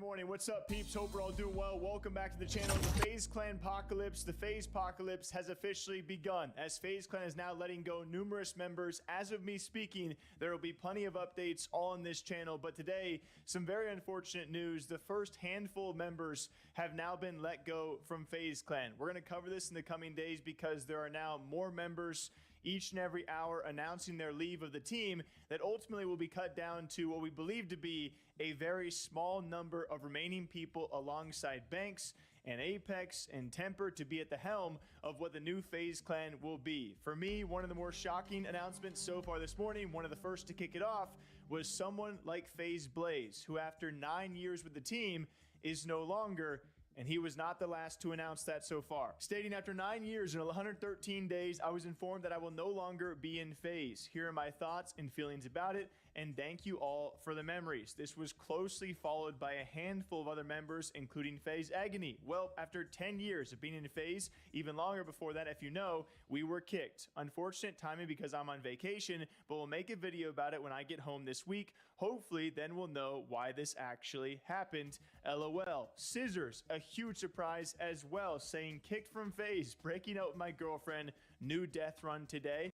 morning. What's up, peeps? Hope we're all doing well. Welcome back to the channel. The FaZe Clan Apocalypse. The FaZe Apocalypse has officially begun, as FaZe Clan is now letting go numerous members. As of me speaking, there will be plenty of updates on this channel, but today, some very unfortunate news. The first handful of members have now been let go from FaZe Clan. We're going to cover this in the coming days because there are now more members each and every hour announcing their leave of the team that ultimately will be cut down to what we believe to be a very small number of remaining people alongside Banks and Apex and Temper to be at the helm of what the new FaZe Clan will be. For me, one of the more shocking announcements so far this morning, one of the first to kick it off, was someone like FaZe Blaze, who after 9 years with the team is no longer, and he was not the last to announce that so far. Stating, after 9 years and 113 days, I was informed that I will no longer be in FaZe. Here are my thoughts and feelings about it, and thank you all for the memories. This was closely followed by a handful of other members, including FaZe Agony. Well, after 10 years of being in FaZe, even longer before that, if you know, we were kicked. Unfortunate timing because I'm on vacation, but we'll make a video about it when I get home this week. Hopefully, then we'll know why this actually happened. LOL. Scissors, a huge surprise as well, saying kicked from FaZe, breaking out with my girlfriend, new death run today.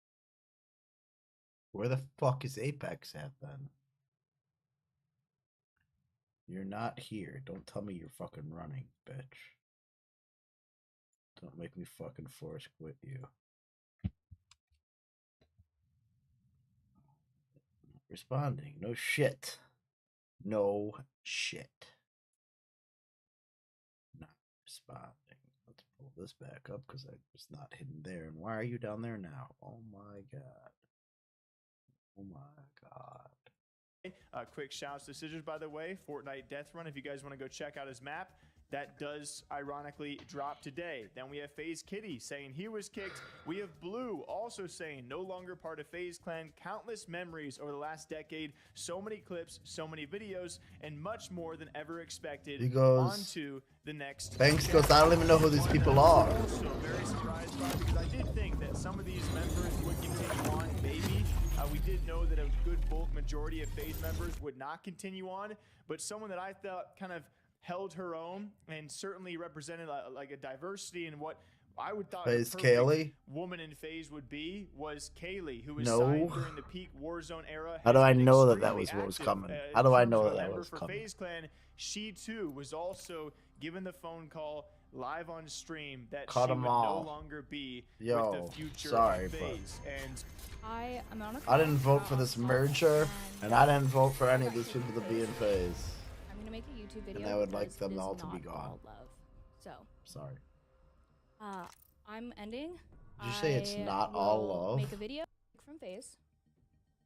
Where the fuck is Apex at then? You're not here. Don't tell me you're fucking running, bitch. Don't make me fucking force quit you. Not responding. No shit. No shit. Not responding. Let's pull this back up because I was not hidden there. And why are you down there now? Oh my god. Oh my god. Quick shouts to Scissors, by the way. Fortnite Death Run, if you guys want to go check out his map. That does ironically drop today. Then we have FaZe Kitty saying he was kicked. We have Blue also saying no longer part of FaZe Clan. Countless memories over the last decade. So many clips, so many videos, and much more than ever expected. He goes, on to the next. Banks goes, I don't even know who these people are. Also very surprised by, because I did think that some of these members would continue on, maybe. We did know that a good bulk majority of FaZe members would not continue on, but someone that I thought kind of held her own and certainly represented like a diversity in what I would thought FaZe a perfect Kaylee woman in FaZe would be was Kaylee, who was No. signed during the peak Warzone era. How do has I been know that extremely was what was active, coming? How do I in terms know of a that member was for coming? FaZe Clan. She too was also given the phone call live on stream that Cut she 'em would all. no longer be Yo, with the future sorry, of but FaZe. And I didn't vote for this merger, and I didn't vote for any of these people to be in FaZe. I'm gonna make a YouTube video. And I would like because them it is all to be not gone. all love. So, Sorry. I'm ending. Did you say it's I not all will love? Make a video from FaZe.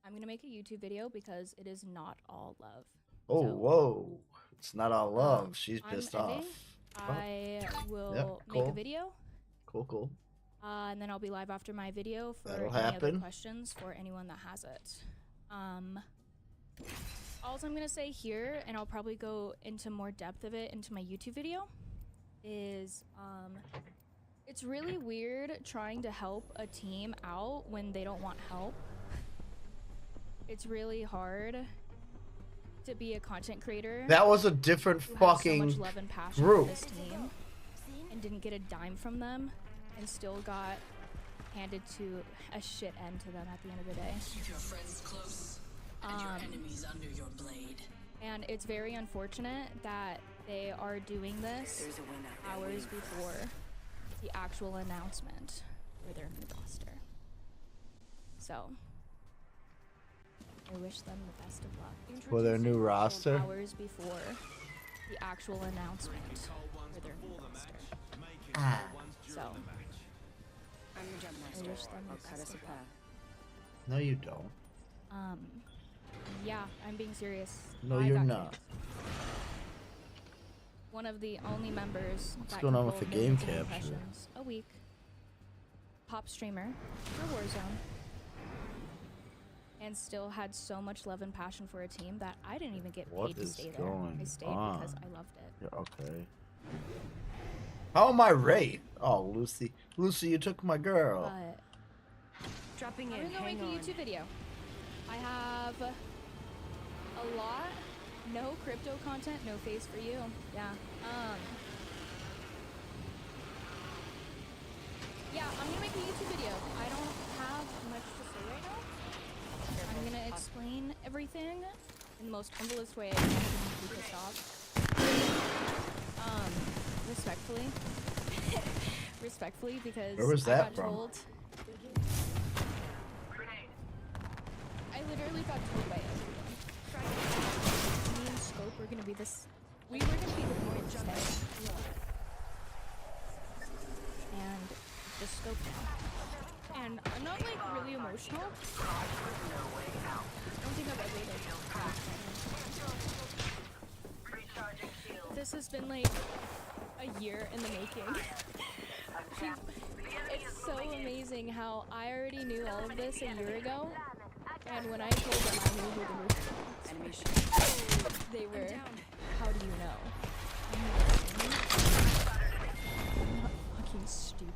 I'm gonna make a YouTube video because it is not all love. Oh, So, whoa. It's not all love. She's I'm pissed ending. off. I will Yeah, make cool. a video, Cool, cool. and then I'll be live after my video for That'll any other happen. questions for anyone that has it. All I'm gonna say here, and I'll probably go into more depth of it into my YouTube video, is it's really weird trying to help a team out when they don't want help. It's really hard to be a content creator That was a different who has so fucking much love and passion group. for this team and didn't get a dime from them and still got handed to a shit end to them at the end of the day. Keep your friends close and your enemies under your blade. And it's very unfortunate that they are doing this There's a win out there hours waiting for us. before the actual announcement for their new roster. So, I wish them the best of luck. For their new roster? Hours before the actual announcement for their new roster. So, I'm the jump I master. wish them I'll the cut best us a of luck. path. No, you don't. Yeah, I'm being serious. No, I you're got not. kicked. One of the only members What's that going on can with pull the game millions of capture? impressions a week. Top streamer for Warzone. And still had so much love and passion for a team that I didn't even get What paid to is stay there. going I stayed on? because I loved it. Yeah, okay. How am I rate? Oh, Lucy. Lucy, you took my girl. But Dropping I'm in. gonna go make Hang a on. YouTube video. I have a lot No crypto content, no phase for you. Yeah. Yeah, I'm gonna make a YouTube video. I don't have much to say right now. I'm gonna explain everything in the most humblest way I can to be pissed off. Respectfully. Respectfully, because Where was I that got from? told. I literally got told by everyone. Me and Scope were gonna be this. We were gonna be the point today. And just Scope now. And I'm not like really emotional. I don't think I've ever like. This has been like a year in the making. It's so amazing how I already knew all of this a year ago, and when I told them I knew who they were, how do you know? I'm not fucking stupid.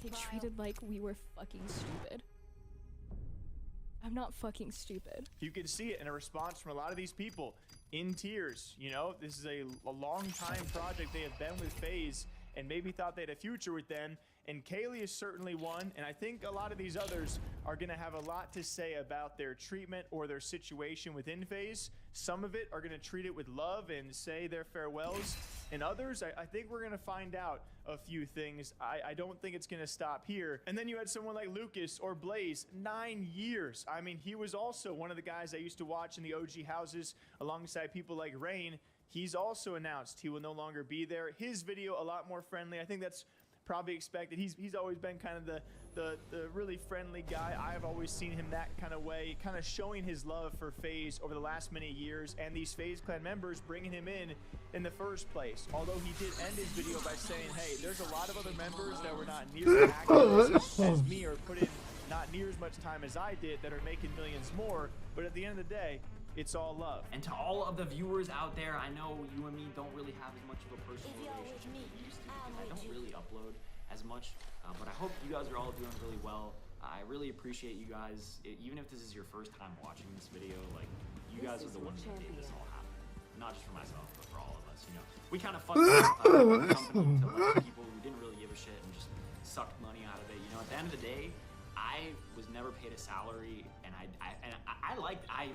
They treated like we were fucking stupid. I'm not fucking stupid. You can see it in a response from a lot of these people in tears. You know, this is a long time project they have been with FaZe and maybe thought they had a future with them. And Kaylee is certainly one, and I think a lot of these others are going to have a lot to say about their treatment or their situation within FaZe. Some of it are going to treat it with love and say their farewells, and others, I think we're going to find out a few things. I don't think it's going to stop here. And then you had someone like Lucas or Blaze, 9 years. I mean, he was also one of the guys I used to watch in the OG houses alongside people like Rain. He's also announced he will no longer be there. His video a lot more friendly. I think that's probably expected. He's always been kind of the really friendly guy. I've always seen him that kind of way, kind of showing his love for FaZe over the last many years, and these FaZe Clan members bringing him in the first place. Although he did end his video by saying, hey, there's a lot of other members that were not near as active as me or put in not near as much time as I did that are making millions more, but at the end of the day, it's all love. And to all of the viewers out there, I know you and me don't really have as much of a personal relationship as we used to because I don't really upload as much, but I hope you guys are all doing really well. I really appreciate you guys. Even if this is your first time watching this video, like, you guys are the ones that made this all happen. Not just for myself, but for all of us, you know. We kind of fucked up the company to like people who didn't really give a shit and just sucked money out of it. You know, at the end of the day, I was never paid a salary, and I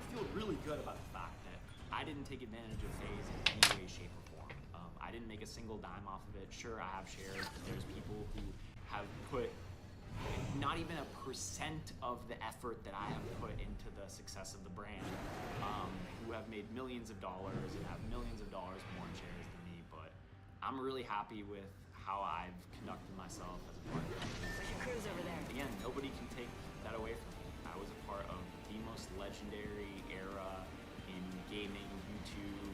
feel really good about the fact that I didn't take advantage of FaZe in any way, shape, or form. I didn't make a single dime off of it. Sure, I have shares, but there's people who have put not even a % of the effort that I have put into the success of the brand, who have made millions of dollars and have millions of dollars more in shares than me. But I'm really happy with how I've conducted myself as a part of it. Again, nobody can take that away from me. I was a part of the most legendary era in gaming, YouTube,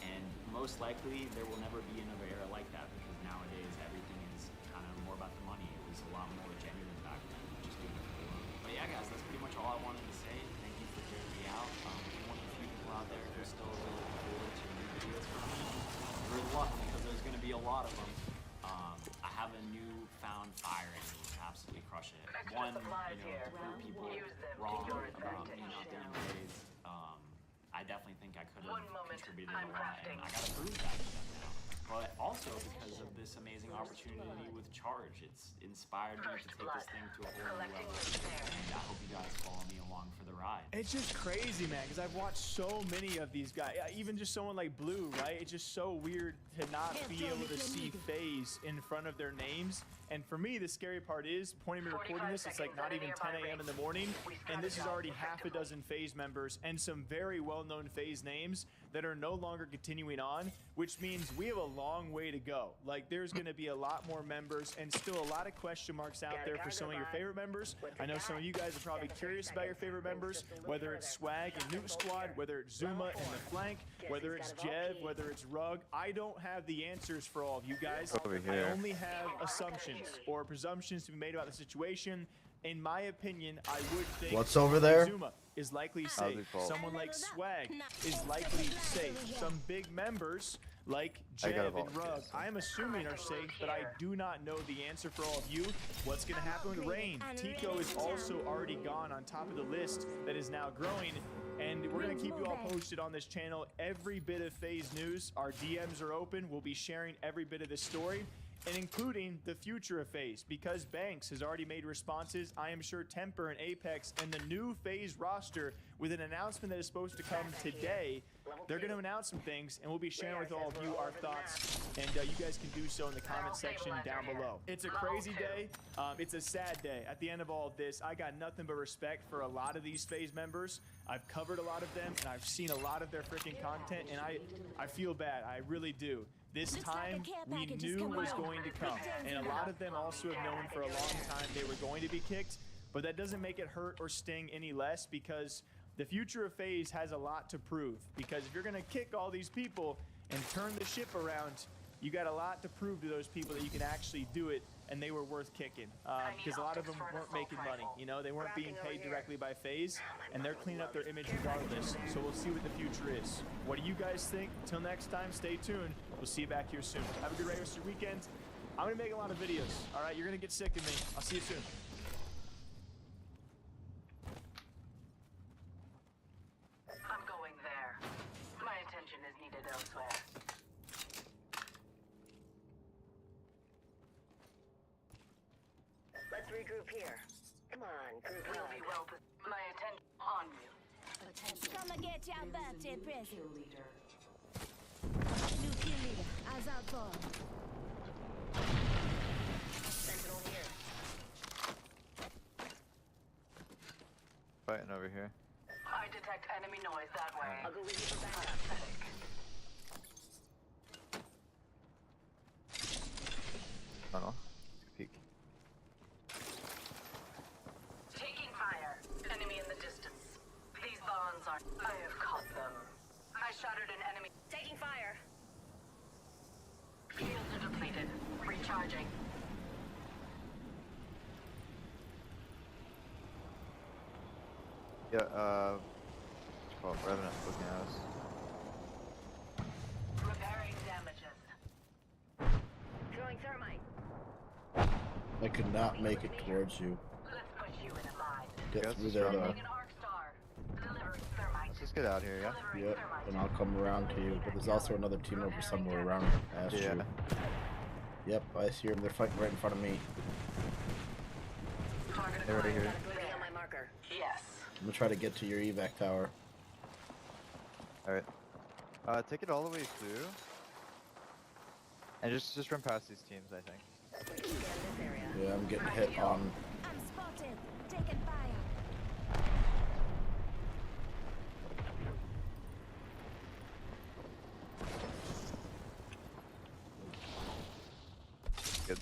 and most likely there will never be another era like that because nowadays everything is kind of more about the money. It was a lot more genuine back then, just doing it for the love. But yeah, guys, that's pretty much all I wanted to say. Thank you for hearing me out. If you're one of the few people out there who's still really looking forward to new videos from me, you're in luck because there's going to be a lot of them. I have a newfound fire in me to absolutely crush it. One, to prove people wrong about me not being in FaZe. I definitely think I could have contributed a lot, and I gotta prove that to them now. But also because of this amazing opportunity with Charge, it's inspired me to take this thing to a whole new level, and I hope you guys follow me along for the ride. It's just crazy, man, because I've watched so many of these guys. Even just someone like Blue, right? It's just so weird to not be able to see FaZe in front of their names. And for me, the scary part is, pointing me recording this, it's like not even 10 a.m. in the morning, and this is already half a dozen FaZe members and some very well-known FaZe names that are no longer continuing on, which means we have a long way to go. Like, there's going to be a lot more members and still a lot of question marks out there for some of your favorite members. I know some of you guys are probably curious about your favorite members, whether it's Swag and Nuke Squad, whether it's Zuma in the flank, whether it's Jev, whether it's Rug. I don't have the answers for all of you guys. I only have assumptions or presumptions to be made about the situation. In my opinion, I would think What's over there? Zuma is likely safe. Someone like Swag is likely safe. Some big members like I got a Jev and volunteer, Rub, so- I am assuming are safe, but I do not know the answer for all of you. What's going to happen with Rain? Tico is also already gone on top of the list that is now growing. And we're going to keep you all posted on this channel. Every bit of FaZe news, our DMs are open. We'll be sharing every bit of this story, and including the future of FaZe. Because Banks has already made responses, I am sure Temper and Apex and the new FaZe roster, with an announcement that is supposed to come today, they're going to announce some things, and we'll be sharing with all of you our thoughts, and you guys can do so in the comment section down below. It's a crazy day. It's a sad day. At the end of all of this, I got nothing but respect for a lot of these FaZe members. I've covered a lot of them, and I've seen a lot of their freaking content, and I feel bad. I really do. This time, we knew was going to come, and a lot of them also have known for a long time they were going to be kicked, but that doesn't make it hurt or sting any less, because the future of FaZe has a lot to prove. Because if you're going to kick all these people and turn the ship around, you got a lot to prove to those people that you can actually do it, and they were worth kicking. Because a lot of them weren't making money, you know, they weren't being paid directly by FaZe, and they're cleaning up their image regardless. So we'll see what the future is. What do you guys think? Till next time, stay tuned. We'll see you back here soon. Have a good rest of your weekend. I'm gonna make a lot of videos. All right, you're gonna get sick of me. I'll see you soon. I'm going there. My attention is needed elsewhere. Let's regroup here. Come on, group We'll up. be well. My attention on you. Come and get your birthday present. Leader. New kill leader, as I fall. Sentinel here. Fighting over here. I detect enemy noise that way. I'll go with you for backup. Pathetic. Oh no. Peek. Taking fire. Enemy in the distance. These bonds are. I have caught them. I shattered an enemy. Taking fire. Shields are depleted. Recharging. Yeah, it's called Revenant looking at us. Repairing damages. Throwing thermite. I could not make it towards you. Let's put you in a bind. Get Yes, through sir. there though. Sending an arc star. Delivering thermite. Let's just get out here, yeah? Delivering Yep, thermite. and I'll come around to you. But there's also another team over somewhere around past Yeah. you. Yep, I see them. They're fighting right in front of me. Target They're right acquired. here. Booty on my marker. Yes. I'm gonna try to get to your evac tower. Alright. Take it all the way through. And just run past these teams, I think. Scan this area. Yeah, I'm getting hit on. I'm spotted. Taking fire. Good.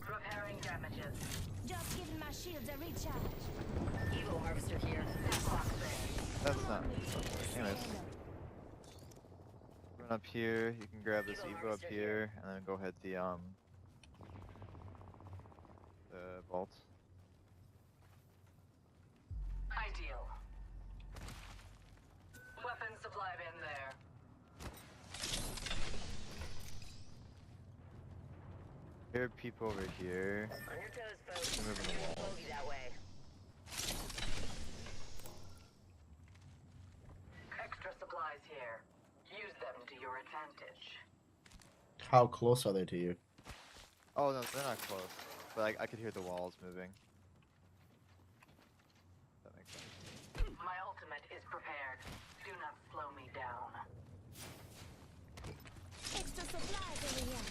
Repairing damages. Just giving my shields a recharge. Evo harvester here. Box there. That's not. Anyways. Run up here, you can grab this Evo up here, and then go hit the vault. Ideal. Weapon supply bin there. There are people over here. On your toes, folks. They're moving the walls. Bogey that way. Extra supplies here. Use them to your advantage. How close are they to you? Oh no, they're not close. But I could hear the walls moving. That makes sense. My ultimate is prepared. Do not slow me down. Extra supplies over here.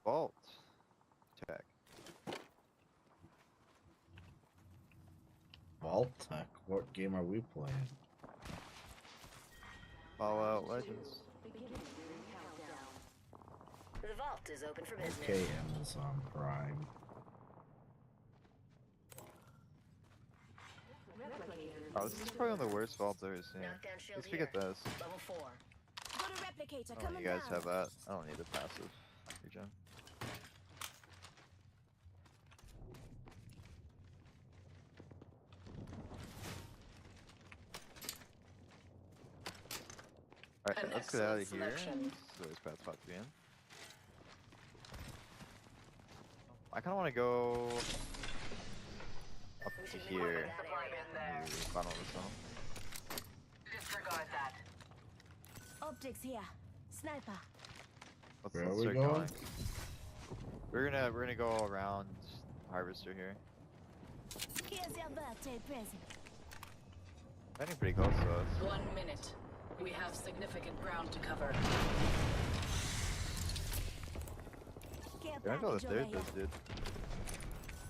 Vault. Tech. Vault-Tec? What game are we playing? Fallout Legends. The vault is open for business. Okay, Amazon Prime. Oh, this is probably one of the worst vaults I've ever seen. Knockdown At shield least we here. get this. Level 4. Got a replicator Oh, coming you guys down. have that. I don't need a passive regen. Alright, An let's get out of excellent here. selection. This is always a bad spot to be in. I kind of want to go up to here. Supply bin there. Maybe bottom of the tunnel. Disregard that. Optics here. Sniper. Where Let's are we start going? We're gonna go around Harvester here. Here's your birthday present. Getting pretty close to us. 1 minute. We have significant ground to cover. Care We're gonna go package the over third, here. this dude.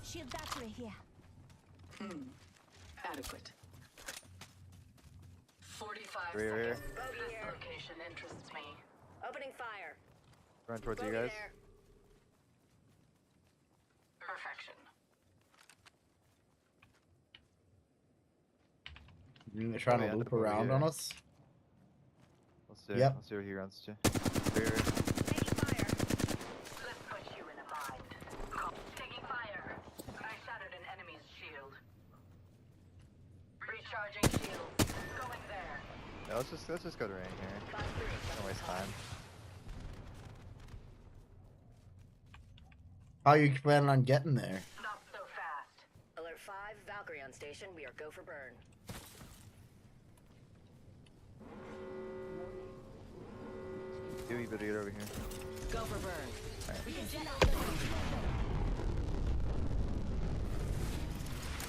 Shield battery here. Adequate. 45 Right here. seconds. This location interests me. Opening fire. Run towards you Bogey guys. there. Perfection. They're trying we to end loop up over around here. on us. Let's see. Yep. Let's see where he runs to. Right here. Taking fire. Let's put you in a bind. Taking fire. I shattered an enemy's shield. Recharging shield. Going there. Yeah, let's just go to rain here. Don't waste time. How you planning on getting there? Not so fast. Alert 5, Valkyrie on station. We are go for burn. You better get over here. Go for burn.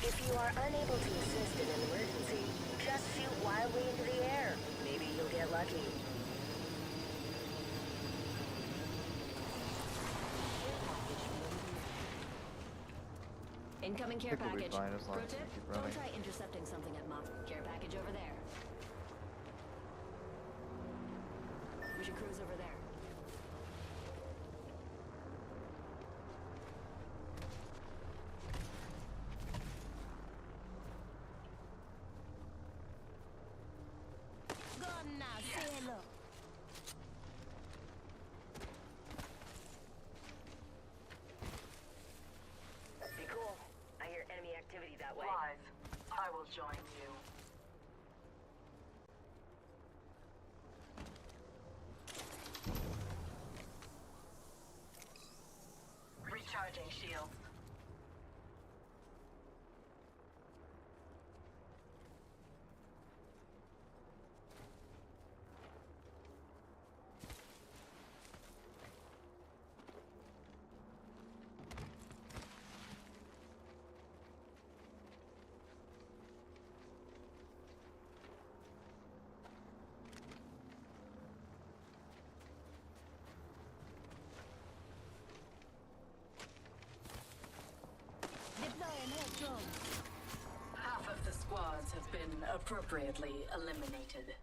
If you are unable to assist in an emergency, just shoot wildly into the air. Maybe you'll get lucky. Incoming care I think we'll be package. fine as long Pro as we tip, keep don't running. try intercepting something at Mach. Care package over there. We should cruise over there. Go on now. Say hello. Be cool. I hear enemy activity that way. Live. I will join you. Recharging shield. Deploying head drone. Half of the squads have been appropriately eliminated.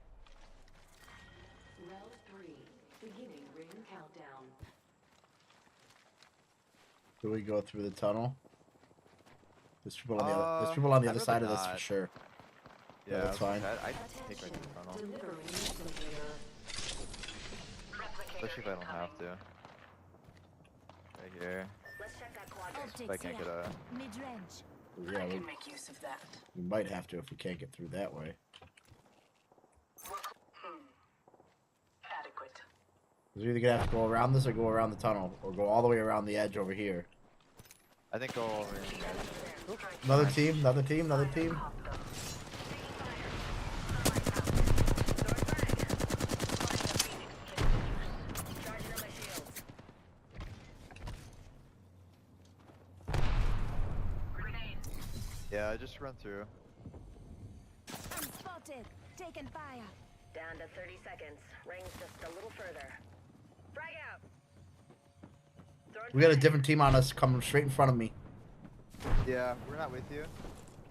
Round 3. Beginning ring countdown. Do we go through the tunnel? There's people on the other. There's people on the I'd other rather side of this for not. sure. Yeah, that's fine. I'd take right to the tunnel. Delivering replicator. Replicator Especially if I don't have incoming. to. Right here. Let's check that quadrant. If I Optics can't get here. a. Mid-range. Yeah, I we, can make use of that. we might have to if we can't get through that way. Adequate. 'Cause we're either gonna have to go around this or go around the tunnel, or go all the way around the edge over here. I think go over here. Another team, another team, another team. Charging on my shields. Grenade. Yeah, just run through. I'm spotted. Taking fire. Down to 30 seconds. Rings just a little further. Frag out. Throwing We got a fire. different team on us coming straight in front of me. Yeah, we're not with you.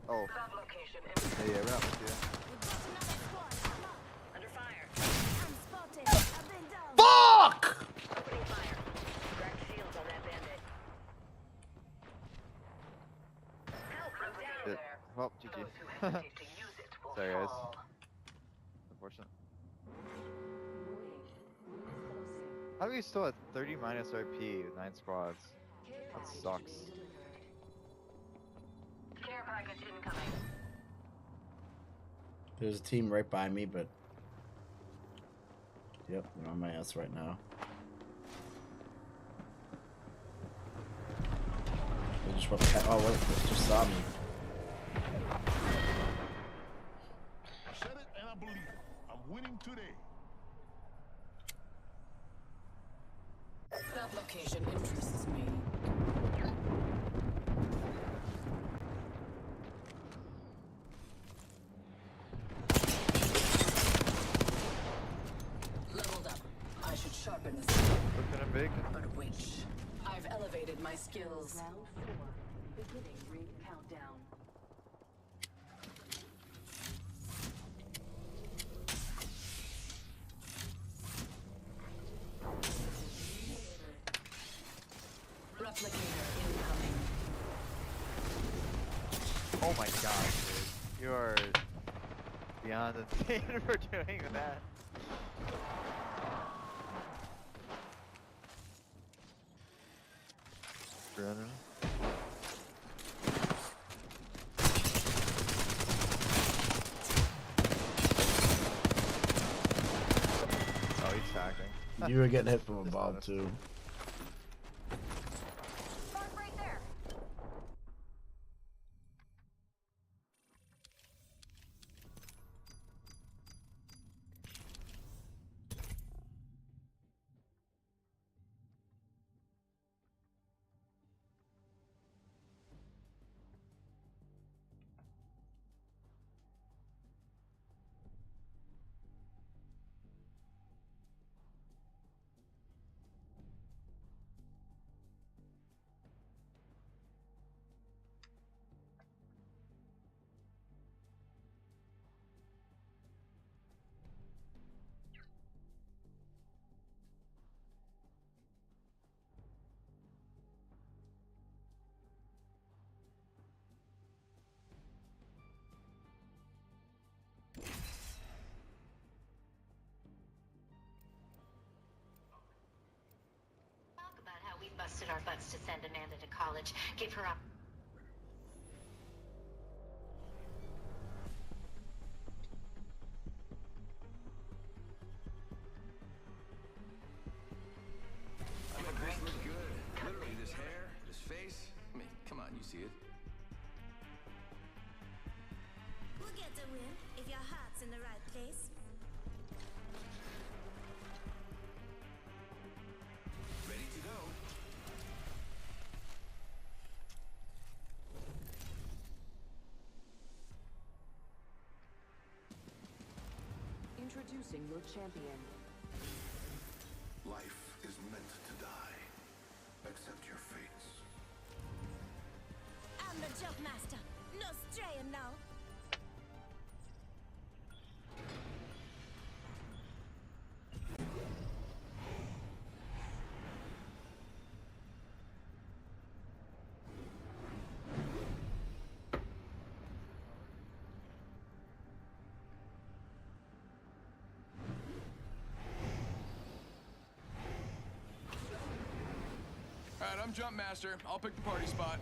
Oh, That location yeah, we're not with you. We've got another squad. Come on. Under fire. I'm spotted. I've been down. Fuck! Opening fire. Cracked shields on that bandit. Help! I'm down. Good. there. Well, Those GG. who hesitate to use it will Sorry, guys. fall. Unfortunate. How are we still at 30 minus RP with 9 squads? That sucks. Care package incoming. There's a team right by me, but Yep, they're on my ass right now. They just went oh wait, they just saw me. I said it and I believe it. I'm winning today. That location interests me. Leveled up. I should sharpen this. Looking at big. But which? I've elevated my skills. Round 4. Beginning ring countdown. Replicator incoming. Oh my god, dude. You are beyond insane for doing that. Running. Oh, he's tacking. You were getting hit from above too. Right there. About how we busted our butts to send Amanda to college, give her up. I mean, this looks good. Literally, this hair, this face. I mean, come on, you see it. We'll get the win if your heart's in the right place. Ready to go. Introducing your champion. Life is meant to die. Accept your fates. I'm the jump master. No straying now. Alright, I'm Jump Master. I'll pick the party spot.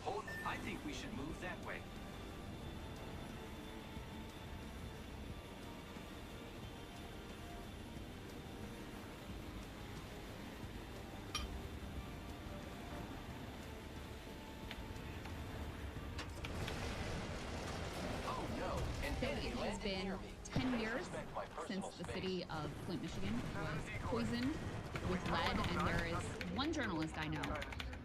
Hold, I think we should move that way. So it has been 10 years since the city of Flint, Michigan was poisoned with lead, and there is one journalist I know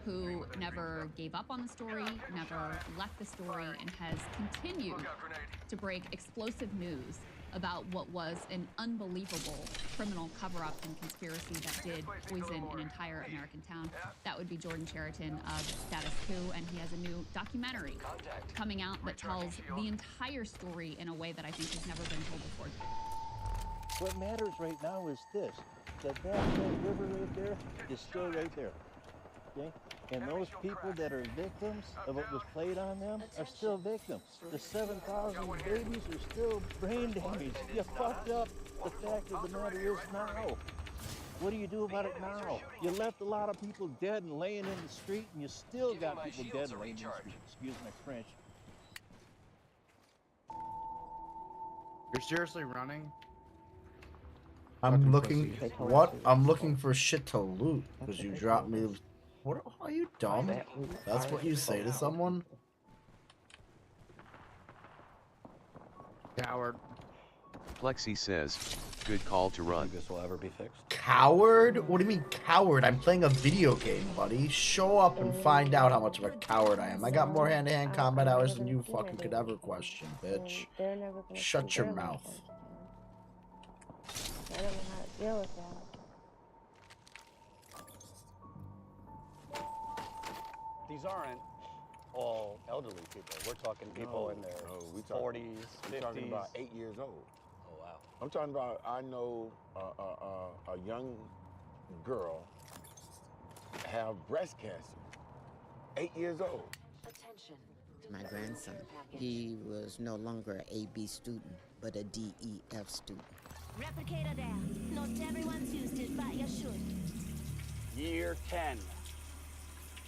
who never gave up on the story, never left the story, and has continued to break explosive news about what was an unbelievable criminal cover-up and conspiracy that did poison an entire American town. That would be Jordan Cheriton of Status Coup, and he has a new documentary coming out that tells the entire story in a way that I think has never been told before. What matters right now is this, that river right there is still right there, okay? And those people that are victims of what was played on them are still victims. The 7,000 babies are still brain damaged. You fucked up. The fact of the matter is now, What do you do about it now? You left a lot of people dead and laying in the street, and you still got people dead and laying in the street. Excuse my French. You're seriously running? I'm Fucking looking. pussy. What? I'm looking for shit to loot because you dropped me. What? Are you dumb? That's what you say to someone? Coward. Plexi says, good call to run. This will ever be fixed. Coward? What do you mean coward? I'm playing a video game, buddy. Show up and find out how much of a coward I am. I got more hand-to-hand combat hours than you fucking could ever question, bitch. Shut your mouth. I don't know how to deal with that. These aren't all elderly people. We're talking people in their 40s, 50s. We're talking about 8 years old. Oh, wow. I'm talking about, I know a young girl have breast cancer. 8 years old. My grandson, he was no longer an AB student, but a DEF student. Replicator there. Not everyone's used it, but you should. Year 10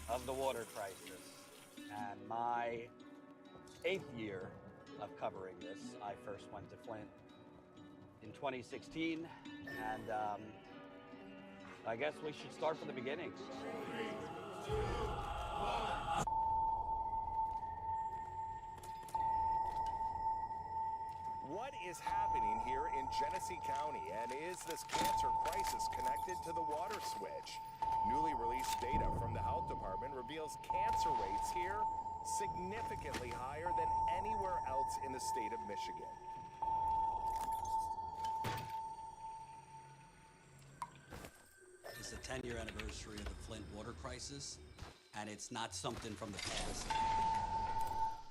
of the water crisis, and my 8th year of covering this. I first went to Flint in 2016, and I guess we should start from the beginning. What is happening here in Genesee County, and is this cancer crisis connected to the water switch? Newly released data from the health department reveals cancer rates here significantly higher than anywhere else in the state of Michigan. It's the 10-year anniversary of the Flint water crisis, and it's not something from the past.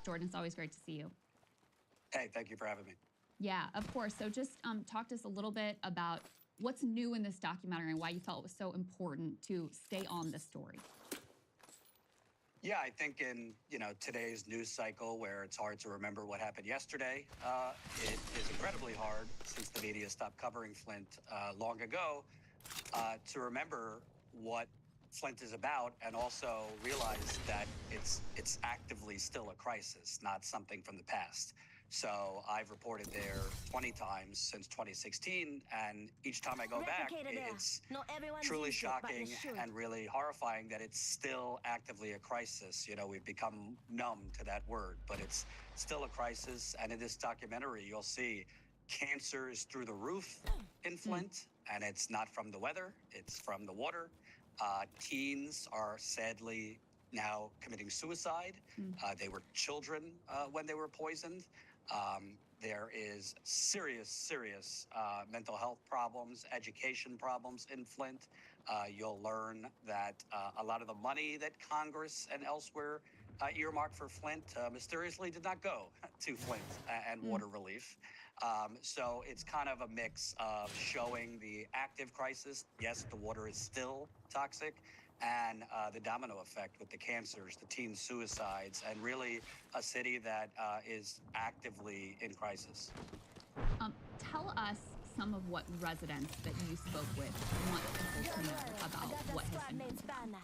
Jordan, it's always great to see you. Hey, thank you for having me. Yeah, of course. So just talk to us a little bit about what's new in this documentary and why you felt it was so important to stay on this story. Yeah, I think in today's news cycle where it's hard to remember what happened yesterday, it is incredibly hard since the media stopped covering Flint long ago to remember what Flint is about and also realize that it's actively still a crisis, not something from the past. So I've reported there 20 times since 2016, and each time I go back, it's truly shocking and really horrifying that it's still actively a crisis. You know, we've become numb to that word, but it's still a crisis. And in this documentary, you'll see cancer is through the roof in Flint, and it's not from the weather, it's from the water. Teens are sadly now committing suicide. They were children when they were poisoned. There is serious mental health problems, education problems in Flint. You'll learn that a lot of the money that Congress and elsewhere earmarked for Flint mysteriously did not go to Flint and water relief. So it's kind of a mix of showing the active crisis. Yes, the water is still toxic, and the domino effect with the cancers, the teen suicides, and really a city that is actively in crisis. Tell us some of what residents that you spoke with want people to know about what has been going on.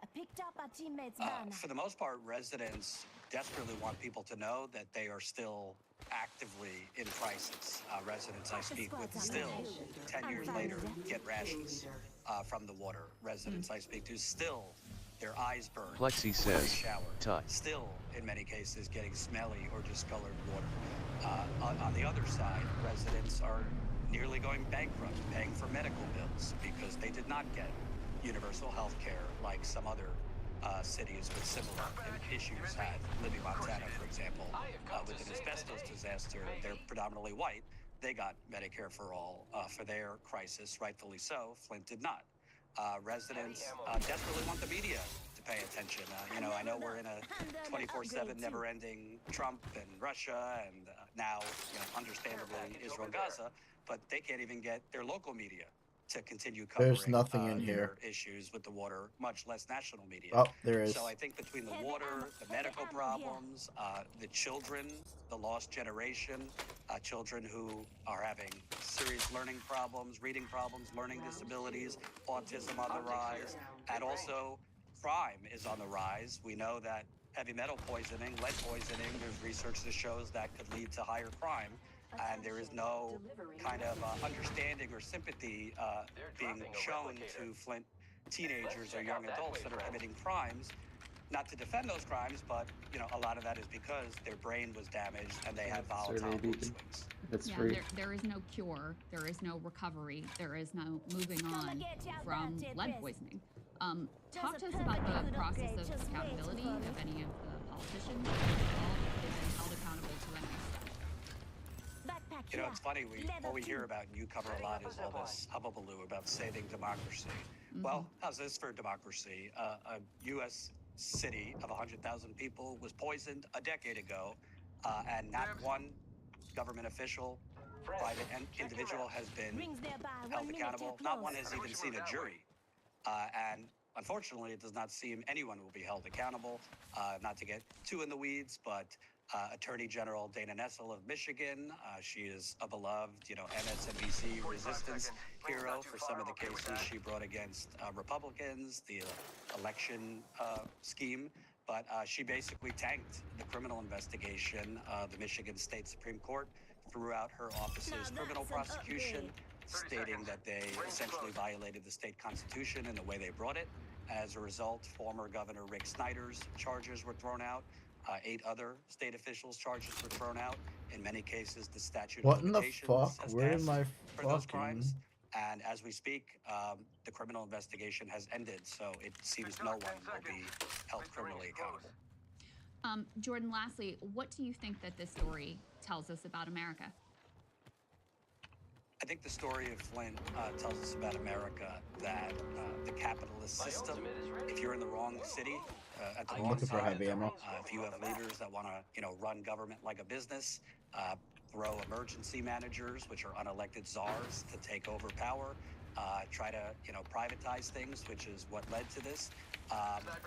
I picked up our teammate's banner. For the most part, residents desperately want people to know that they are still actively in crisis. Residents I speak with still, 10 years later, get rashes from the water. Residents I speak to still, their eyes burn. Plexi says, "Tut." Still, in many cases, getting smelly or discolored water. On the other side, residents are nearly going bankrupt, paying for medical bills because they did not get universal health care like some other cities with similar issues had. Libby, Montana, for example, with an asbestos disaster, they're predominantly white. They got Medicare for all for their crisis, rightfully so. Flint did not. Residents desperately want the media to pay attention. I know we're in a 24/7 never-ending Trump and Russia and now, understandably, Israel-Gaza, but they can't even get their local media to continue covering There's nothing in their here. issues with the water, much less national media. Oh, there is. So I think between the water, the medical problems, the children, the lost generation, children who are having serious learning problems, reading problems, learning disabilities, autism on the rise, and also crime is on the rise. We know that heavy metal poisoning, lead poisoning, there's research that shows that could lead to higher crime. And there is no kind of understanding or sympathy being shown to Flint teenagers or young adults that are committing crimes. Not to defend those crimes, but a lot of that is because their brain was damaged and they had volatile mood swings. There is no cure. There is no recovery. There is no moving on from lead poisoning. Talk to us about the process of accountability of any of the politicians involved and held accountable to any extent. It's funny, all we hear about, and you cover a lot, is all this hubbubaloo about saving democracy. Well, how's this for democracy? A U.S. city of 100,000 people was poisoned a decade ago, and not one government official, private individual has been held accountable. Not one has even seen a jury. And unfortunately, it does not seem anyone will be held accountable. Not to get too in the weeds, but Attorney General Dana Nessel of Michigan, she is a beloved, MSNBC resistance hero for some of the cases she brought against Republicans, the election scheme. But she basically tanked the criminal investigation. The Michigan State Supreme Court threw out her office's criminal prosecution, stating that they essentially violated the state constitution in the way they brought it. As a result, former Governor Rick Snyder's charges were thrown out. 8 other state officials' charges were thrown out. In many cases, the statute What of in the limitations fuck? has Where passed am I for those fucking? crimes. And as we speak, the criminal investigation has ended, so it seems no one will be held criminally accountable. Jordan, lastly, what do you think that this story tells us about America? I think the story of Flint tells us about America, that the capitalist system, if you're in the wrong city, at the I'm wrong looking for time, heavy ammo. if you have leaders that want to, run government like a business, throw emergency managers, which are unelected czars, to take over power, try to, privatize things, which is what led to this.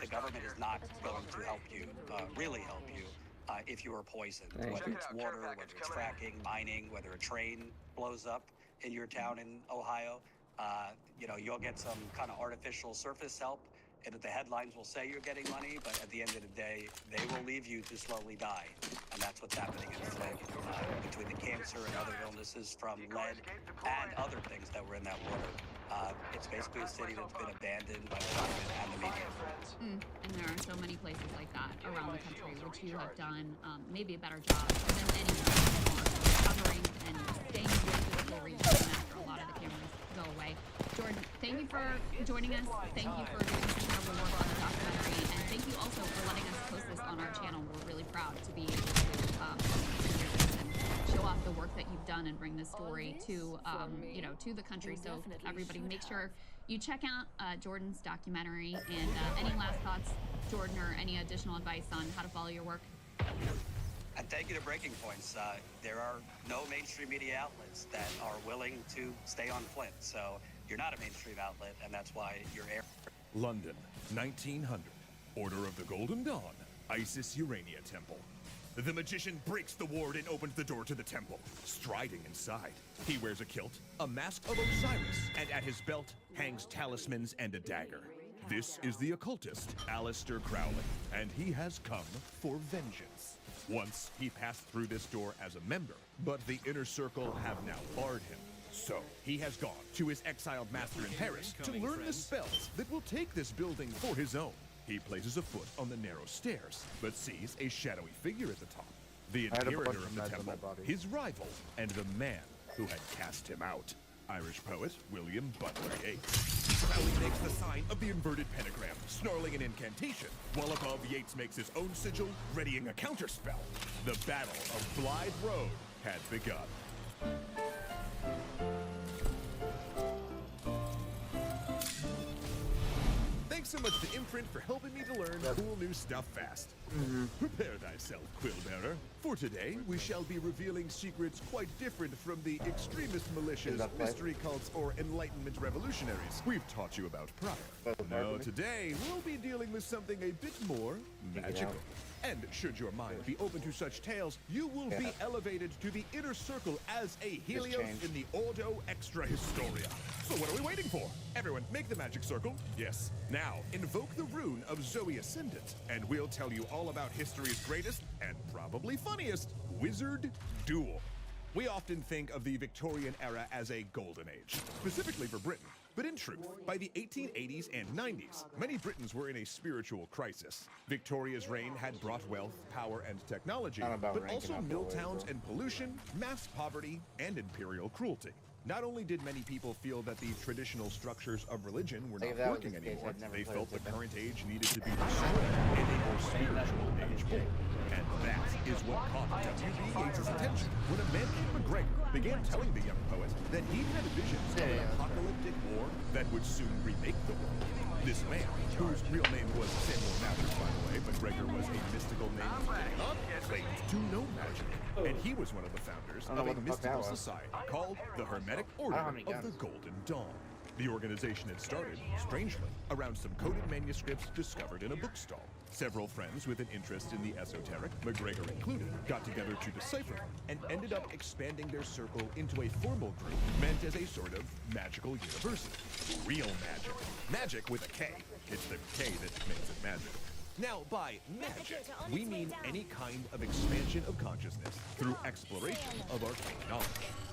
The government is not going to help you, really help you, if you are poisoned, whether it's water, whether it's fracking, mining, whether a train blows up in your town in Ohio. You'll get some kind of artificial surface help, and the headlines will say you're getting money, but at the end of the day, they will leave you to slowly die. And that's what's happening in Flint, between the cancer and other illnesses from lead and other things that were in that water. It's basically a city that's been abandoned by the government and the media. And there are so many places like that around the country, which you have done maybe a better job than anyone covering and staying with the story even after a lot of the cameras go away. Jordan, thank you for joining us. Thank you for doing this incredible work on the documentary, and thank you also for letting us post this on our channel. We're really proud to be able to show off the work that you've done and bring this story to to the country. So everybody, make sure you check out Jordan's documentary. And any last thoughts, Jordan, or any additional advice on how to follow your work? And thank you to Breaking Points. There are no mainstream media outlets that are willing to stay on Flint. So you're not a mainstream outlet, and that's why you're air. London, 1900. Order of the Golden Dawn, Isis Urania Temple. The magician breaks the ward and opens the door to the temple. Striding inside, he wears a kilt, a mask of Osiris, and at his belt hangs talismans and a dagger. This is the occultist, Aleister Crowley, and he has come for vengeance. Once he passed through this door as a member, but the inner circle have now barred him. So he has gone to his exiled master in Paris to learn the spells that will take this building for his own. He places a foot on the narrow stairs, but sees a shadowy figure at the top. The inheritor of the temple, his rival, and the man who had cast him out. Irish poet William Butler Yeats. Crowley makes the sign of the inverted pentagram, snarling an incantation, while above Yeats makes his own sigil, readying a counterspell. The Battle of Blythe Road had begun. Thanks so much to Imprint for helping me to learn cool new stuff fast. Prepare thyself, Quillbearer. For today, we shall be revealing secrets quite different from the extremist militias, mystery cults, or Enlightenment revolutionaries we've taught you about prior. No, today, we'll be dealing with something a bit more magical. And should your mind be open to such tales, you will be elevated to the inner circle as a Helios in the Ordo Extra Historia. So what are we waiting for? Everyone, make the magic circle. Yes. Now, invoke the rune of Zoe Ascendant, and we'll tell you all about history's greatest, and probably funniest, wizard duel. We often think of the Victorian era as a golden age, specifically for Britain. But in truth, by the 1880s and 90s, many Britons were in a spiritual crisis. Victoria's reign had brought wealth, power, and technology, but also mill towns and pollution, mass poverty, and imperial cruelty. Not only did many people feel that the traditional structures of religion were not working anymore, they felt the current age needed to be restored and a more spiritual age born. And that is what caught W.B. Yeats' attention when a man named McGregor began telling the young poet that he had visions of an apocalyptic war that would soon remake the world. This man, whose real name was Samuel Mathers, by the way, McGregor was a mystical name claimed to know magic. And he was one of the founders of a mystical society called the Hermetic Order of the Golden Dawn. The organization had started, strangely, around some coded manuscripts discovered in a bookstall. Several friends with an interest in the esoteric, McGregor included, got together to decipher them and ended up expanding their circle into a formal group meant as a sort of magical university. Real magic. Magic with a K. It's the K that makes it magic. Now, by magic, we mean any kind of expansion of consciousness through exploration of arcane knowledge.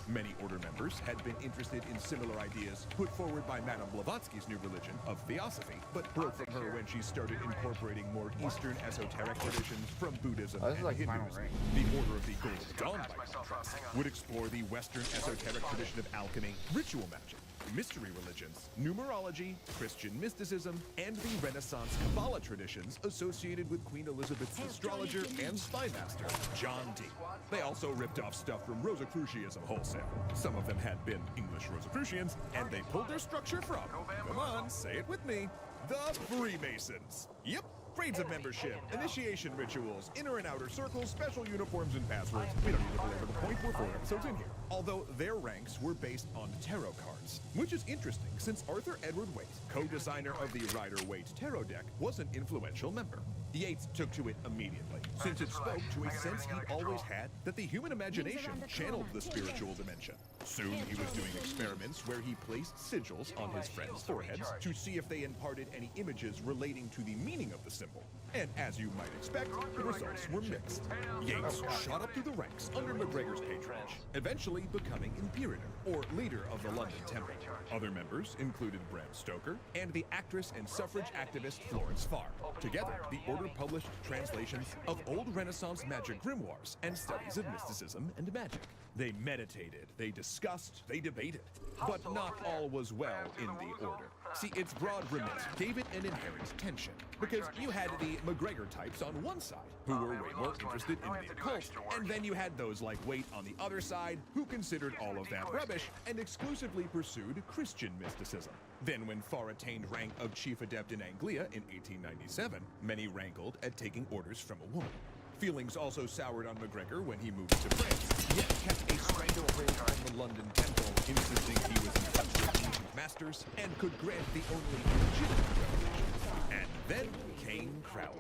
Many Order members had been interested in similar ideas put forward by Madame Blavatsky's new religion of Theosophy, but broke from her when she started incorporating more Eastern esoteric traditions from Buddhism and Hinduism. The Order of the Golden Dawn, by contrast, would explore the Western esoteric tradition of alchemy, ritual magic, mystery religions, numerology, Christian mysticism, and the Renaissance Kabbalah traditions associated with Queen Elizabeth's astrologer and spy master, John Dee. They also ripped off stuff from Rosicrucianism wholesale. Some of them had been English Rosicrucians, and they pulled their structure from, come on, say it with me, the Freemasons. Yep. Grades of membership, initiation rituals, inner and outer circles, special uniforms, and passwords. We don't need to belabor the point, we're 4 episodes in here. Although their ranks were based on tarot cards, which is interesting since Arthur Edward Waite, co-designer of the Rider-Waite tarot deck, was an influential member. Yeats took to it immediately, since it spoke to a sense he'd always had that the human imagination channeled the spiritual dimension. Soon he was doing experiments where he placed sigils on his friends' foreheads to see if they imparted any images relating to the meaning of the symbol. And as you might expect, the results were mixed. Yeats shot up through the ranks under McGregor's patronage, eventually becoming Imperator, or leader of the London Temple. Other members included Bram Stoker and the actress and suffrage activist Florence Farr. Together, the Order published translations of old Renaissance magic grimoires and studies of mysticism and magic. They meditated, they discussed, they debated. But not all was well in the Order. See, its broad remit gave it an inherent tension, because you had the McGregor types on one side, who were way more interested in the occult, and then you had those like Waite on the other side, who considered all of that rubbish and exclusively pursued Christian mysticism. Then when Farr attained rank of Chief Adept in Anglia in 1897, many rankled at taking orders from a woman. Feelings also soured on McGregor when he moved to France, yet kept a stranglehold on the London Temple, insisting he was in touch with ancient masters and could grant the only legitimate revelations. And then came Crowley.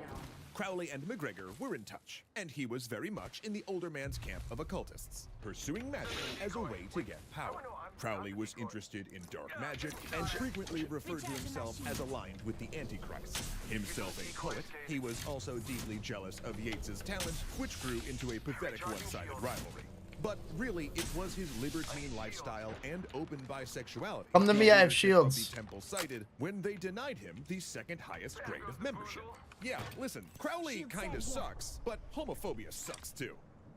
Crowley and McGregor were in touch, and he was very much in the older man's camp of occultists, pursuing magic as a way to get power. Crowley was interested in dark magic and frequently referred to himself as aligned with the Antichrist. Himself a poet, he was also deeply jealous of Yeats's talent, which grew into a pathetic one-sided rivalry. But really, it was his libertine lifestyle and open bisexuality. Come to me, I have shields. The temple cited when they denied him the second highest grade of membership. Yeah, listen, Crowley kinda sucks, but homophobia sucks too.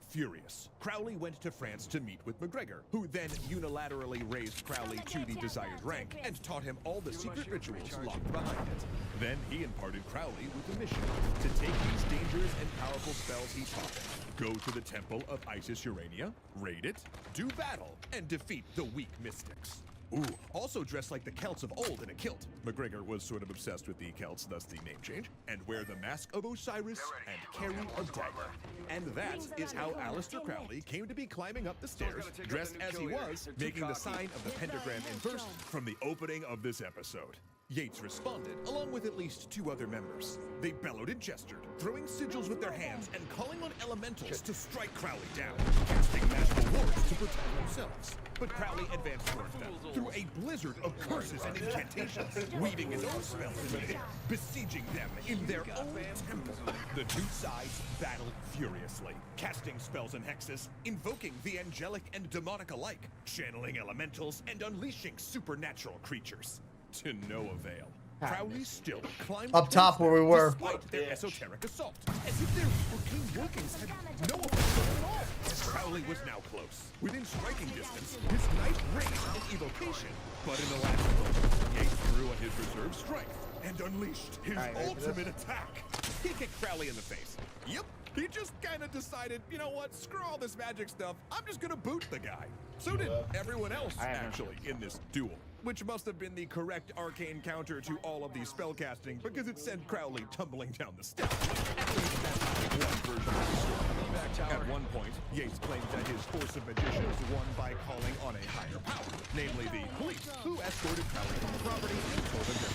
Furious, Crowley went to France to meet with McGregor, who then unilaterally raised Crowley to the desired rank and taught him all the secret rituals locked behind it. Then he imparted Crowley with a mission to take these dangerous and powerful spells he taught him, go to the temple of Isis Urania, raid it, do battle, and defeat the weak mystics. Ooh, also dressed like the Celts of old in a kilt. McGregor was sort of obsessed with the Celts, thus the name change, and wear the mask of Osiris and carry a dagger. And that is how Aleister Crowley came to be climbing up the stairs, dressed as he was, making the sign of the pentagram inverse from the opening of this episode. Yates responded, along with at least 2 other members. They bellowed and gestured, throwing sigils with their hands and calling on elementals to strike Crowley down, casting magical wards to protect themselves. But Crowley advanced towards them through a blizzard of curses and incantations, weaving his own spells in the air, besieging them in their own temple. The 2 sides battled furiously, casting spells and hexes, invoking the angelic and demonic alike, channeling elementals, and unleashing supernatural creatures. To no avail. Crowley still climbed up top where we were. Despite their esoteric assault, as if their arcane workings had no effect at all. Crowley was now close. Within striking distance, his knight raised an evocation. But in the last moment, Yates drew on his reserve strength and unleashed his ultimate attack. He kicked Crowley in the face. Yep, he just kind of decided, you know what, screw all this magic stuff, I'm just gonna boot the guy. So did everyone else, actually, in this duel. Which must have been the correct arcane counter to all of the spellcasting, because it sent Crowley tumbling down the steps. At least that's one version of the story. At one point, Yates claimed that his force of magicians won by calling on a higher power, namely the police, who escorted Crowley from the property and told him that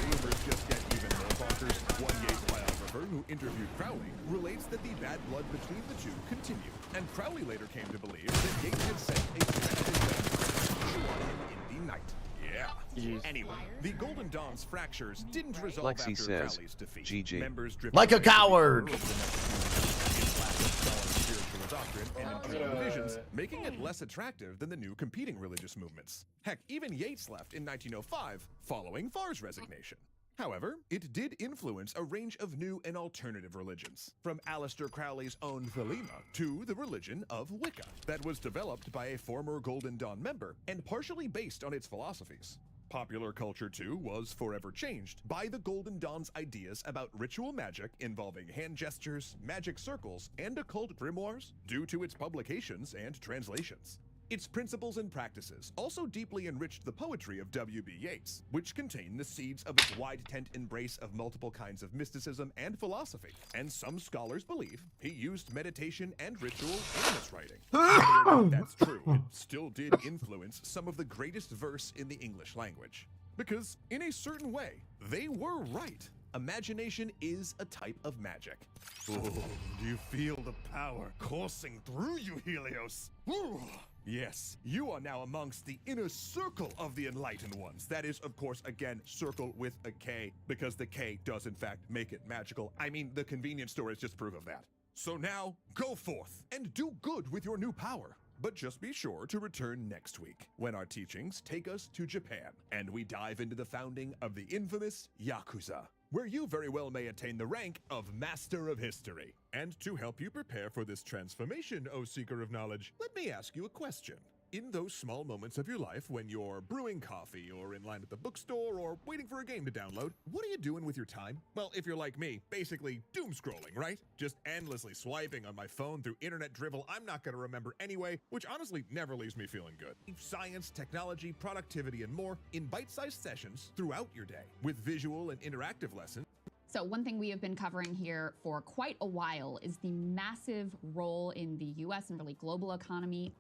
rumors just get even more bonkers. One Yates biographer who interviewed Crowley relates that the bad blood between the two continued, and Crowley later came to believe that Yates had sent a second in the night. Yeah. Anyway, the Golden Dawn's fractures didn't resolve Lexi after says, Crowley's defeat. GG. Members Like a coward. Divisions, making it less attractive than the new competing religious movements. Heck, even Yates left in 1905 following Farr's resignation. However, it did influence a range of new and alternative religions, from Aleister Crowley's own Thelema to the religion of Wicca, that was developed by a former Golden Dawn member and partially based on its philosophies. Popular culture, too, was forever changed by the Golden Dawn's ideas about ritual magic involving hand gestures, magic circles, and occult grimoires due to its publications and translations. Its principles and practices also deeply enriched the poetry of W.B. Yeats, which contained the seeds of its wide-tent embrace of multiple kinds of mysticism and philosophy. And some scholars believe he used meditation and ritual in his writing. Whether or not that's true, it still did influence some of the greatest verse in the English language. Because, in a certain way, they were right. Imagination is a type of magic. Oh, do you feel the power coursing through you, Helios? Ooh. Yes, you are now amongst the inner circle of the Enlightened Ones. That is, of course, again, circle with a K, because the K does in fact make it magical. I mean, the convenience store is just proof of that. So now, go forth and do good with your new power. But just be sure to return next week, when our teachings take us to Japan, and we dive into the founding of the infamous Yakuza, where you very well may attain the rank of Master of History. And to help you prepare for this transformation, O Seeker of Knowledge, let me ask you a question. In those small moments of your life when you're brewing coffee or in line at the bookstore or waiting for a game to download, what are you doing with your time? Well, if you're like me, basically doom scrolling, right? Just endlessly swiping on my phone through internet drivel I'm not going to remember anyway, which honestly never leaves me feeling good. Science, technology, productivity, and more in bite-sized sessions throughout your day with visual and interactive lessons. So one thing we have been covering here for quite a while is the massive role in the US and really global economy.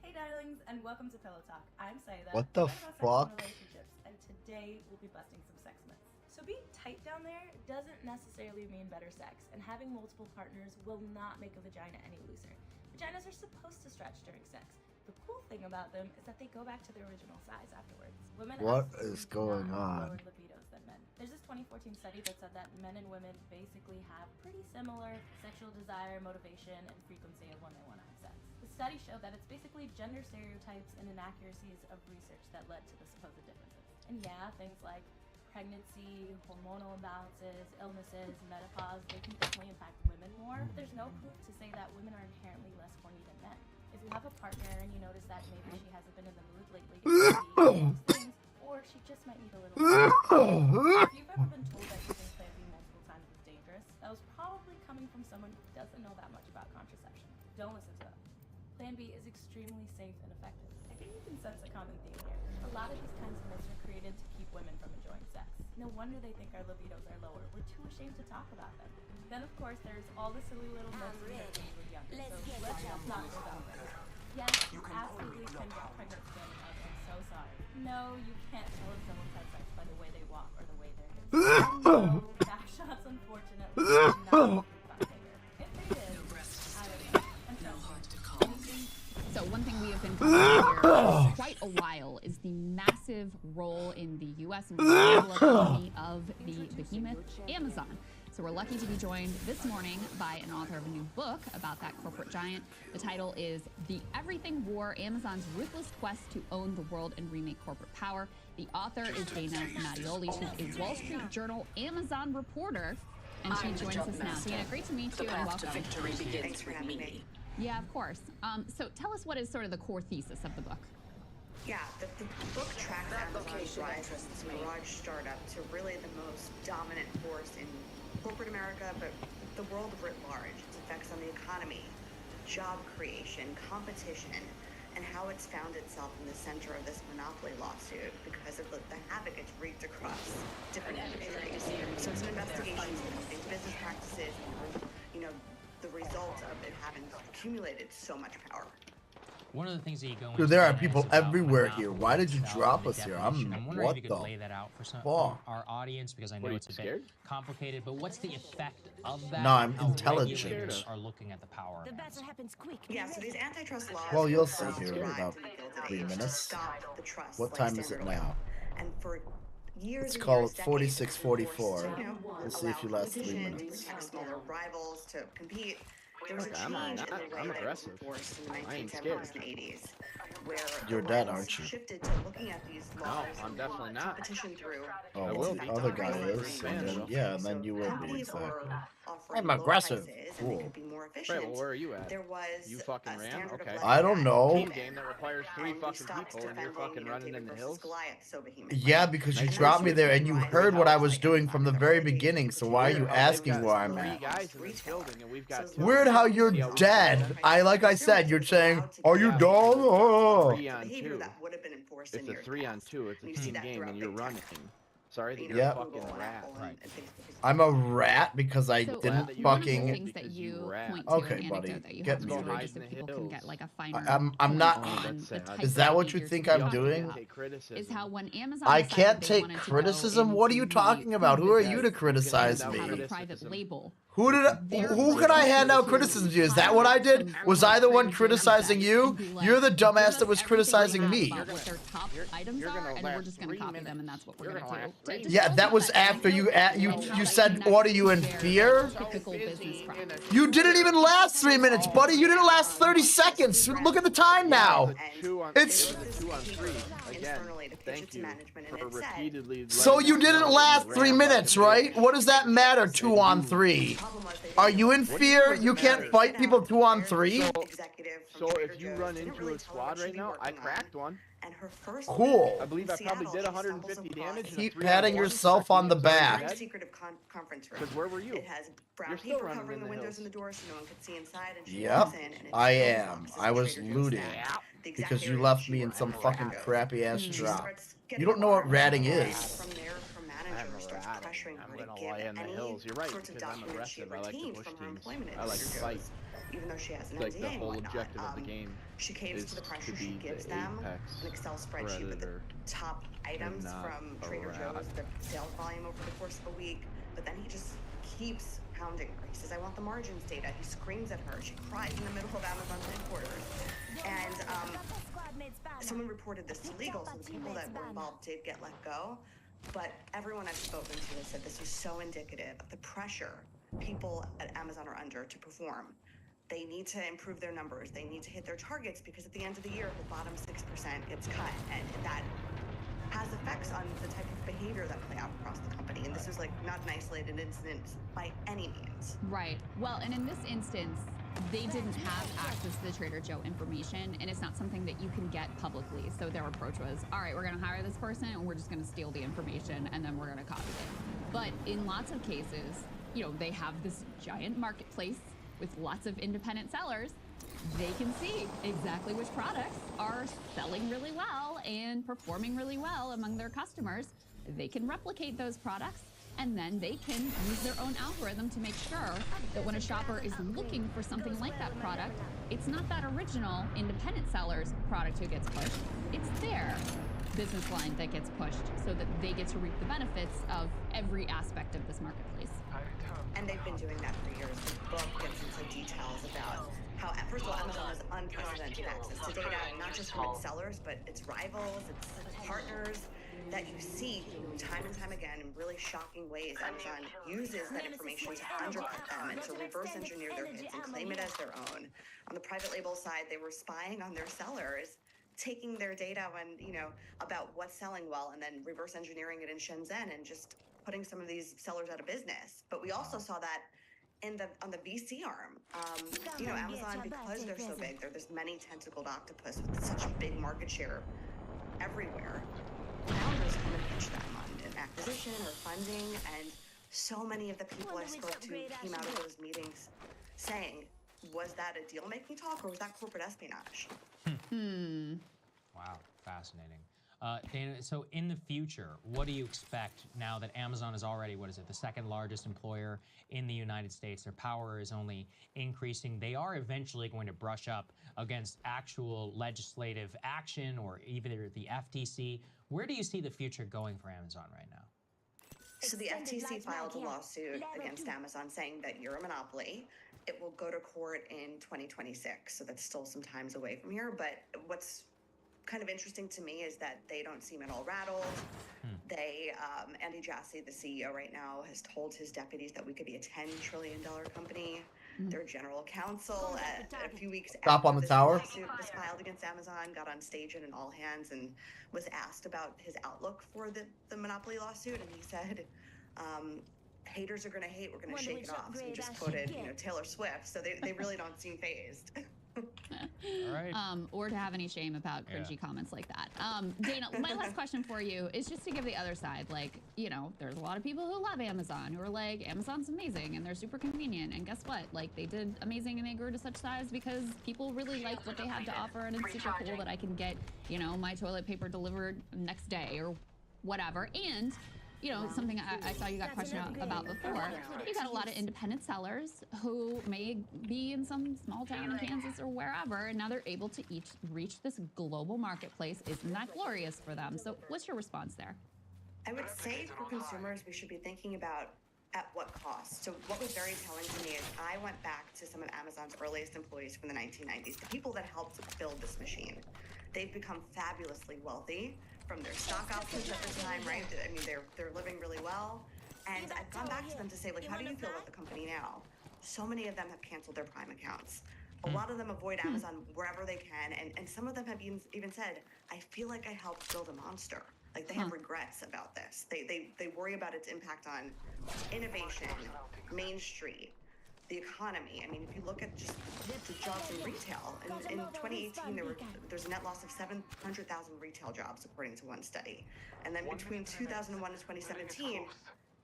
Hey darlings, and welcome to Pillow Talk. I'm Saida. What the fuck? Relationships, and today we'll be busting some sex myths. So being tight down there doesn't necessarily mean better sex, and having multiple partners will not make a vagina any looser. Vaginas are supposed to stretch during sex. The cool thing about them is that they go back to their original size afterwards. Women What absolutely is going do not have on? lower libidos than men. There's this 2014 study that said that men and women basically have pretty similar sexual desire, motivation, and frequency of when they want to have sex. The study showed that it's basically gender stereotypes and inaccuracies of research that led to the supposed differences. And yeah, things like pregnancy, hormonal imbalances, illnesses, menopause, they can definitely impact women more, but there's no proof to say that women are inherently less horny than men. If you have a partner and you notice that maybe she hasn't been in the mood lately to do those things, or she just might need a little if you've ever been told that using clamping multiple times is dangerous, that was probably coming from someone who doesn't know that much about contraception. Don't listen to them. Plan B is extremely safe and effective. I think you can sense a common theme here. A lot of these kinds of myths are created to keep women from enjoying sex. No wonder they think our libidos are lower. We're too ashamed to talk about them. Then, of course, there's all the silly little myths we heard when we were younger. Let's not go down there. Yes, you absolutely can get pregnant standing up. I'm so sorry. No, you can't tell if someone's had sex by the way they walk or the way they're hips. No, back shots, unfortunately, do not make bigger. If they did, I don't know. And so one thing we have been covering here for quite a while is the massive role in the U.S. and global economy of the behemoth Amazon. So we're lucky to be joined this morning by an author of a new book about that corporate giant. The title is The Everything War, Amazon's Ruthless Quest to Own the World and Remake Corporate Power. The author is Dana Mattioli. She's a Wall Street Journal Amazon reporter, and she joins us now. Dana, great to meet you and welcome. Victory begins with me. Yeah, of course. So tell us what is sort of the core thesis of the book. Yeah, the book tracks Amazon's rise as a garage startup to really the most dominant force in corporate America, but the world writ large. Its effects on the economy, job creation, competition, and how it's found itself in the center of this monopoly lawsuit because of the havoc it's wreaked across different industries. So it's an investigation into the company's business practices and, you know, the result of it having accumulated so much power. One of the things that you go Dude, there are people everywhere here. Why did you drop us here? I'm wondering if you could lay that out for our audience, because I know it's a bit complicated, but what's the effect of that? No, I'm how intelligent. regulators are looking at the power. The battle happens quick. Yeah, so these antitrust laws. Well, you'll see here in about 3 minutes. What time is it now? And for years It's called 4644. Let's see if you last 3 minutes. Smaller rivals to compete. There was a change in the way that it was enforced in the 1970s and 80s, where You're dead, aren't you? shifted to looking at these laws I'm definitely not. competition through. Oh, well, the other guy is, and then, yeah, and then you will be, exactly. I'm aggressive. Cool. Right, well, where are you at? There was you fucking ran? Okay. I don't know. Team game that requires 3 fucking people and you're fucking running in the hills? Yeah, because you dropped me there and you heard what I was doing from the very beginning, so why are you asking where I'm at? Weird how you're dead. Like I said, you're saying, are you dumb? Oh. 3 on 2. It's a 3 on 2. It's a team game and you're running. Sorry that you're Yep. a fucking rat. Right. I'm a rat because I didn't One of the fucking. things that you point to, Okay, an buddy, anecdote that you get have me. in the story, just so people can get like a finer I'm not. point on the type Is that of what you behaviors think that I'm you're doing? talking about, is how when Amazon I decided can't they take wanted to go criticism. What are you into talking the about? food Who are business, you to criticize have a me? private label. Who could I hand out criticism to? Is that what I did? Was I the one criticizing you? You're the dumbass that was criticizing me. About what their top items are, and we're just going to copy them, and that's what we're going to do. Yeah, that was after you said, "What are you in fear?" Typical business practice. You didn't even last 3 minutes, buddy. You didn't last 30 seconds. Look at the time now. It's 2 on 3. Again, thank you for repeatedly. so you didn't last 3 minutes, right? What does that matter? 2 on 3. Are you in fear? You can't fight people 2 on 3. So if you run into a squad right now, I cracked one. Cool. I believe I probably did 150 damage. Keep patting yourself on the back. Because where were you? It has brown You're still paper running covering in the the windows hills. and the doors so no one could see inside. And she Yep, walks in and it's I full am. boxes I of was Trader Joe's looting snacks. The exact because you area left she me in went some where fucking it goes. crappy ass She drop. starts You getting don't know what alarmed ratting and is. From there, her manager starts pressuring her to gonna give lie in the any hills. You're right, sorts of because I'm documents she aggressive. I like to retained push from her teams. employment I at like to Trader fight. Joe's, even though she has an It's like NDA the and whole whatnot. objective of the game She caves is to the pressure to she be gives the them, apex an Excel spreadsheet with the predator top items not from a Trader rat. Joe's, the sales volume over the course of a week. But then he just keeps pounding her. He says, "I want the margins data." He screams at her. She cries in the middle of Amazon's headquarters. And someone reported this to legal, so the people that were involved did get let go. But everyone I've spoken to has said this is so indicative of the pressure people at Amazon are under to perform. They need to improve their numbers. They need to hit their targets because at the end of the year, the bottom 6% gets cut, and that has effects on the type of behavior that play out across the company. And this is like not an isolated incident by any means. Right. Well, and in this instance, they didn't have access to the Trader Joe information, and it's not something that you can get publicly. So their approach was, all right, we're going to hire this person, and we're just going to steal the information, and then we're going to copy it. But in lots of cases, you know, they have this giant marketplace with lots of independent sellers, they can see exactly which products are selling really well and performing really well among their customers. They can replicate those products, and then they can use their own algorithm to make sure that when a shopper is looking for something like that product, it's not that original independent seller's product who gets pushed. It's their business line that gets pushed so that they get to reap the benefits of every aspect of this marketplace. And they've been doing that for years. The book gets into details about how, first of all, Amazon has unprecedented access to data, not just from its sellers, but its rivals, its partners, that you see time and time again in really shocking ways. Amazon uses that information to undercut them and to reverse engineer their hits and claim it as their own. On the private label side, they were spying on their sellers, taking their data when, about what's selling well, and then reverse engineering it in Shenzhen and just putting some of these sellers out of business. But we also saw that on the VC arm. Amazon, because they're so big, they're this many tentacled octopus with such a big market share everywhere. Founders come and pitch them on an acquisition or funding, and so many of the people I spoke to came out of those meetings saying, was that a deal-making talk or was that corporate espionage? Wow, fascinating. Dana, so in the future, what do you expect now that Amazon is already, the second largest employer in the United States? Their power is only increasing. They are eventually going to brush up against actual legislative action or either the FTC. Where do you see the future going for Amazon right now? So the FTC filed a lawsuit against Amazon saying that you're a monopoly. It will go to court in 2026, so that's still some times away from here. But what's kind of interesting to me is that they don't seem at all rattled. They, Andy Jassy, the CEO right now, has told his deputies that we could be a $10 trillion company. Their general counsel, a few weeks Stop on the tower. Lawsuit was filed against Amazon, got on stage in an all hands and was asked about his outlook for the monopoly lawsuit, and he said, haters are going to hate, we're going to shake it off. So he just quoted, Taylor Swift, so they really don't seem phased. All right. Or to have any shame about cringy comments like that. Dana, my last question for you is just to give the other side. There's a lot of people who love Amazon who are like, Amazon's amazing and they're super convenient. And guess what? They did amazing and they grew to such size because people really liked what they had to offer, and it's super cool that I can get, my toilet paper delivered next day or whatever. And something I saw you got questioned about before. You got a lot of independent sellers who may be in some small town in Kansas or wherever, and now they're able to reach this global marketplace. Isn't that glorious for them? So what's your response there? I would say for consumers, we should be thinking about at what cost. So what was very telling to me is I went back to some of Amazon's earliest employees from the 1990s, the people that helped build this machine. They've become fabulously wealthy from their stock options at the time, right? I mean, they're living really well. And I've gone back to them to say, how do you feel about the company now? So many of them have canceled their Prime accounts. A lot of them avoid Amazon wherever they can. And some of them have even said, I feel like I helped build a monster. They have regrets about this. They worry about its impact on innovation, Main Street, the economy. I mean, if you look at just the jobs in retail, in 2018, there's a net loss of 700,000 retail jobs, according to one study. And then between 2001 and 2017,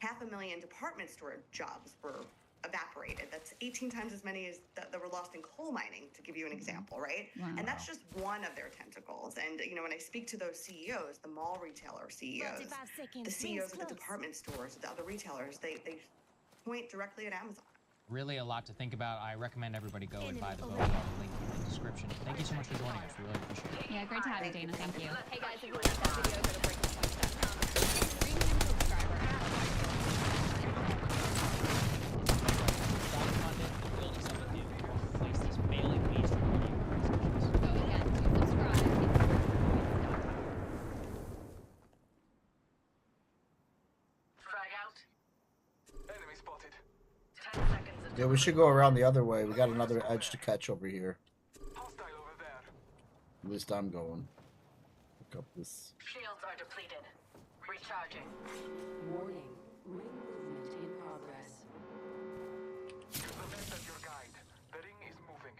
500,000 department store jobs were evaporated. That's 18 times as many as that were lost in coal mining, to give you an example, right? Wow. And that's just one of their tentacles. And, when I speak to those CEOs, the mall retailer CEOs, the CEOs of the department stores, the other retailers, they point directly at Amazon. Really a lot to think about. I recommend everybody go and buy the book. I'll link in the description. Thank you so much for joining us. We really appreciate it. Yeah, great to have you, Dana. Thank you. Hey guys, if you like that video, go to breakingpoints.com. Premium subscriber. Building something new. Replace these mailing lists for So again, to subscribe. Frag out. Enemy spotted. Yeah, we should go around the other way. We got another edge to catch over here. At least I'm going. Pick up this. Shields are depleted. Recharging. Warning. Ring movement in progress. Use the map as your guide. The ring is moving.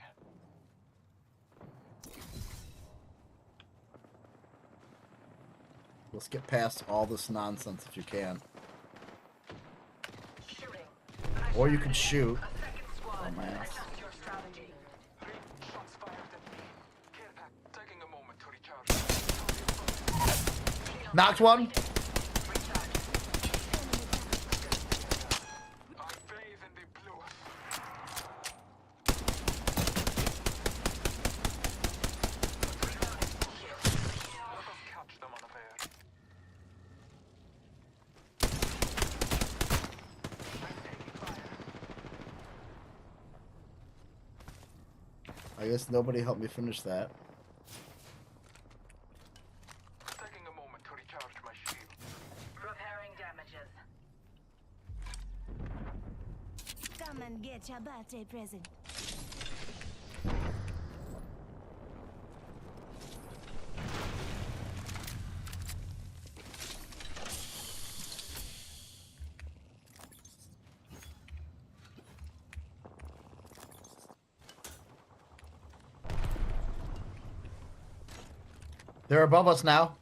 Let's get past all this nonsense if you can. Or you can shoot. Dumbass. Knocked one. I guess nobody helped me finish that. Taking a moment to recharge my shield. Repairing damages. Come and get your birthday present. They're above us now.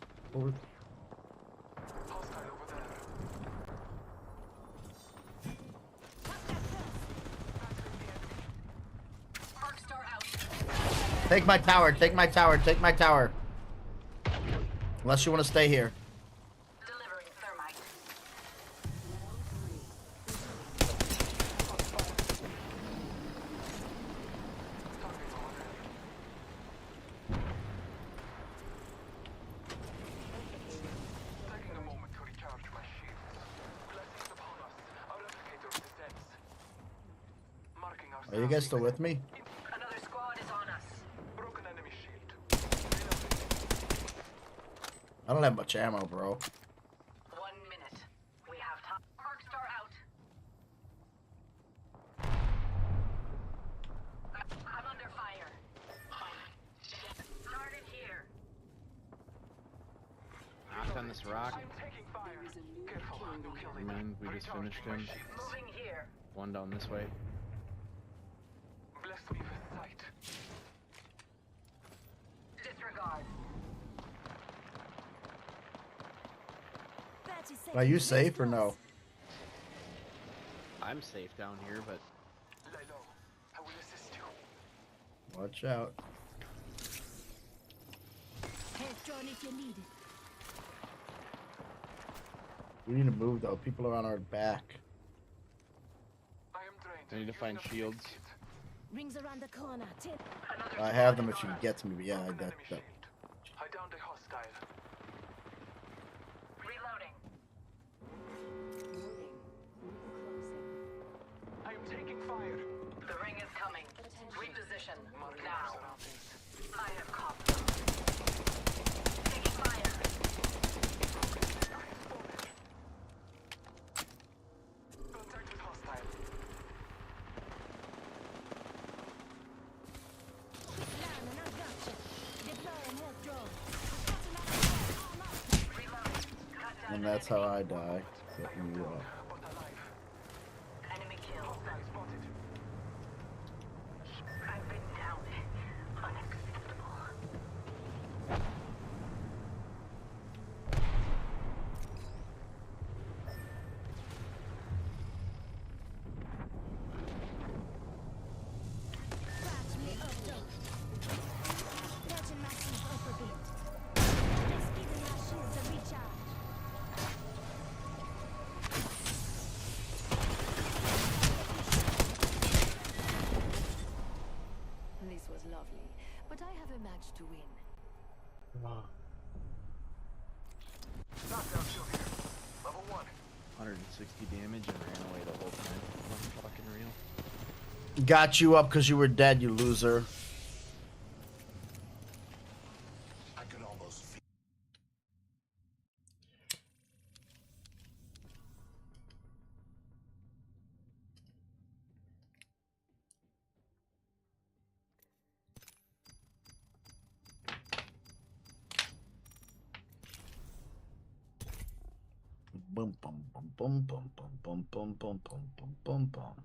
Take my tower, take my tower, take my tower. Unless you want to stay here. Delivering thermite. Taking a moment to recharge my shields. Blessings upon us. Our replicator descends. Marking our Are you guys still with me? Another squad is on us. broken enemy shield. I don't have much ammo, bro. 1 minute. We have time. Arc star out. I'm under fire. Started here. Knocked on this rock. I'm taking fire. Careful, you kill And then we just finished him. Moving here. One down this way. Bless me with sight. Disregard. Are you safe or no? I'm safe down here, but Lilo, I will assist you. Watch out. Head drawn if you need it. We need to move though. People are on our back. I am drained. I need to find shields. Rings around the corner. Tip. I have them if you can get to me, but yeah, I got that. I downed a hostile. Reloading. I am taking fire. The ring is coming. Reposition. Now. I have caught them. Taking fire. Contact with hostile. Line and I got you. Deploying health drone. And that's how I die. Getting you up. Enemy kills. I've been down. Unacceptable. Patch me up, though. Patching my shields up a bit. Just giving my shields a recharge. This was lovely, but I have a match to win. Knockdown shield here. Level 1. 160 damage and ran away the whole time. Fucking real. Got you up because you were dead, you loser. I could almost feel. Boom, boom, boom, boom, boom, boom, boom, boom, boom, boom, boom, boom, boom.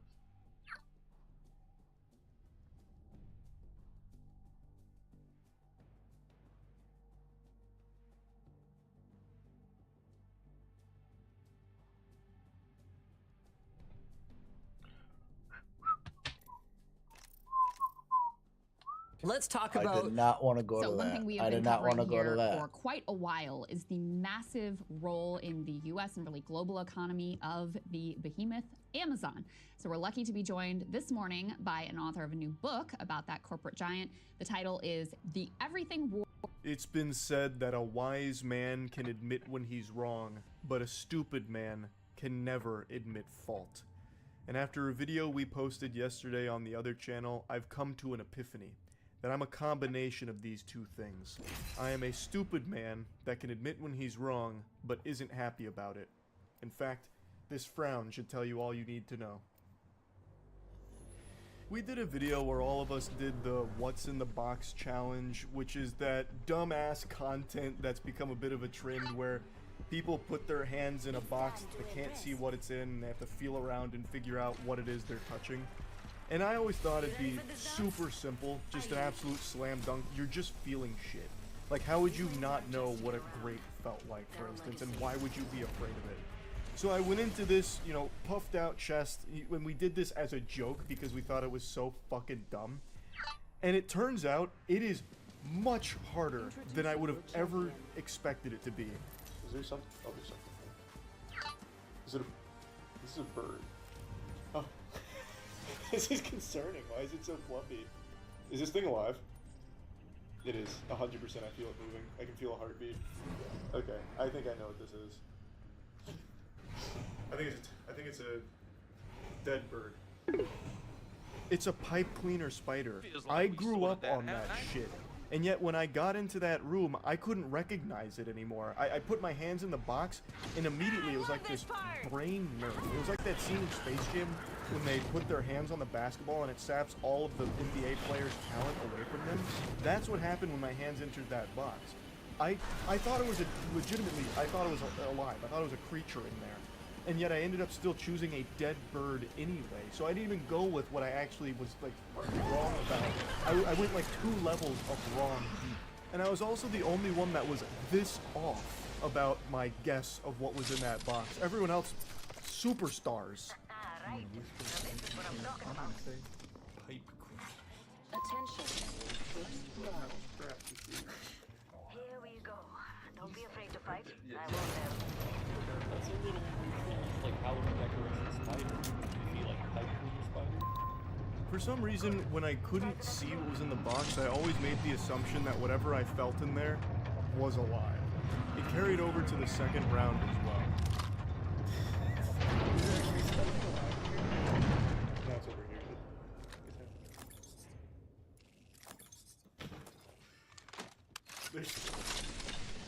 Let's talk I about. did not want to go So to one that. thing we have I been did not want covering to go to here that. for quite a while is the massive role in the U.S. and really global economy of the behemoth Amazon. So we're lucky to be joined this morning by an author of a new book about that corporate giant. The title is The Everything War. It's been said that a wise man can admit when he's wrong, but a stupid man can never admit fault. And after a video we posted yesterday on the other channel, I've come to an epiphany. That I'm a combination of these two things. I am a stupid man that can admit when he's wrong, but isn't happy about it. In fact, this frown should tell you all you need to know. We did a video where all of us did the What's in the Box challenge, which is that dumbass content that's become a bit of a trend where people put their hands in a box, they can't see what it's in, and they have to feel around and figure out what it is they're touching. And I always thought it'd be super simple, just an absolute slam dunk. You're just feeling shit. Like, how would you not know what a grape felt like, for instance, and why would you be afraid of it? So I went into this, you know, puffed out chest, when we did this as a joke because we thought it was so fucking dumb. And it turns out it is much harder than I would have ever expected it to be. Is there something? Oh, there's something. Is it a... This is a bird. Oh. This is concerning. Why is it so fluffy? Is this thing alive? It is. 100% I feel it moving. I can feel a heartbeat. Okay, I think I know what this is. I think it's a dead bird. It's a pipe cleaner spider. I grew up on that shit. And yet when I got into that room, I couldn't recognize it anymore. I put my hands in the box, and immediately it was like this brain nerve. It was like that scene in Space Jam when they put their hands on the basketball and it saps all of the NBA players' talent away from them. That's what happened when my hands entered that box. I thought it was legitimately, I thought it was alive. I thought it was a creature in there. And yet I ended up still choosing a dead bird anyway. So I didn't even go with what I actually was like wrong about. I went like 2 levels of wrong deep. And I was also the only one that was this off about my guess of what was in that box. Everyone else, superstars. Right. Now this is what I'm talking about. Attention. Here we go. Don't be afraid to fight. I won't have. That's a little like Halloween decoration spider. You feel like pipe cleaner spider. For some reason, when I couldn't see what was in the box, I always made the assumption that whatever I felt in there was alive. It carried over to the second round as well. That's over here.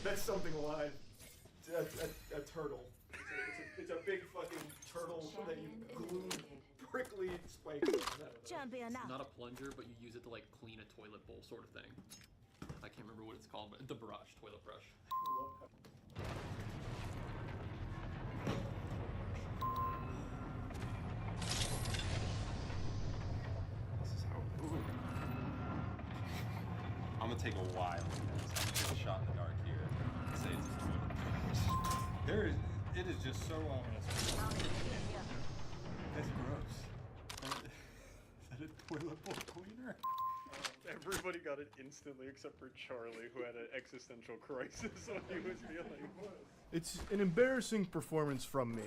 That's something alive. A turtle. It's a big fucking turtle that you glued prickly spikes. Champion It's not a plunger, but you use it to like clean a toilet bowl sort of thing. I can't remember what it's called, but the brush, toilet brush. This is how. Ooh. I'm gonna take a while. I'm gonna take a shot in the dark here. And say it's a toilet. It is just so ominous. That's gross. Is that a toilet bowl cleaner? Everybody got it instantly except for Charlie, who had an existential crisis when he was feeling. It's an embarrassing performance from me.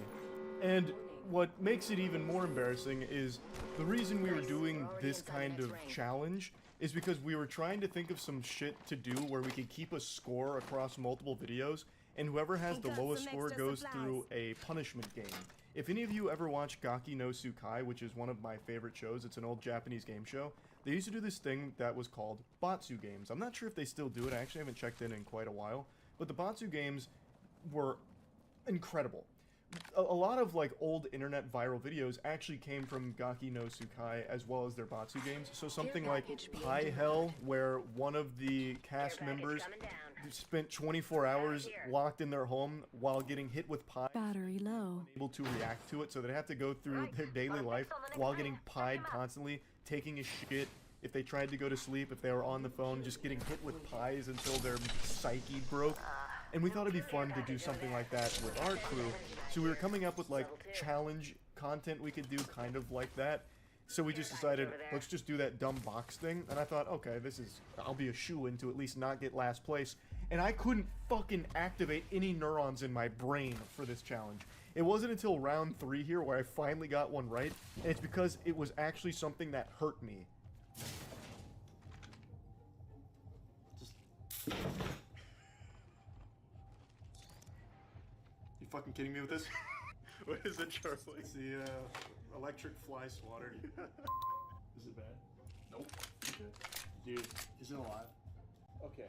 And what makes it even more embarrassing is the reason we were doing this kind of challenge is because we were trying to think of some shit to do where we could keep a score across multiple videos, and whoever has the lowest score goes through a punishment game. If any of you ever watch Gaki no Tsukai, which is one of my favorite shows, it's an old Japanese game show, they used to do this thing that was called Batsu games. I'm not sure if they still do it, I actually haven't checked in quite a while, but the Batsu games were incredible. A lot of like old internet viral videos actually came from Gaki no Tsukai as well as their Batsu games. So something like Pi Hell, where one of the cast members spent 24 hours locked in their home while getting hit with pie. Battery low. Able to react to it, so they'd have to go through their daily life while getting pied constantly, taking a shit. If they tried to go to sleep, if they were on the phone, just getting hit with pies until their psyche broke. And we thought it'd be fun to do something like that with our crew. So we were coming up with like challenge content we could do kind of like that. So we just decided, let's just do that dumb box thing. And I thought, okay, I'll be a shoo-in to at least not get last place. And I couldn't fucking activate any neurons in my brain for this challenge. It wasn't until round 3 here where I finally got one right. And it's because it was actually something that hurt me. You fucking kidding me with this? What is it, Charlie? It's the electric fly swatter. Is it bad? Nope. Okay. Dude, is it alive? Okay.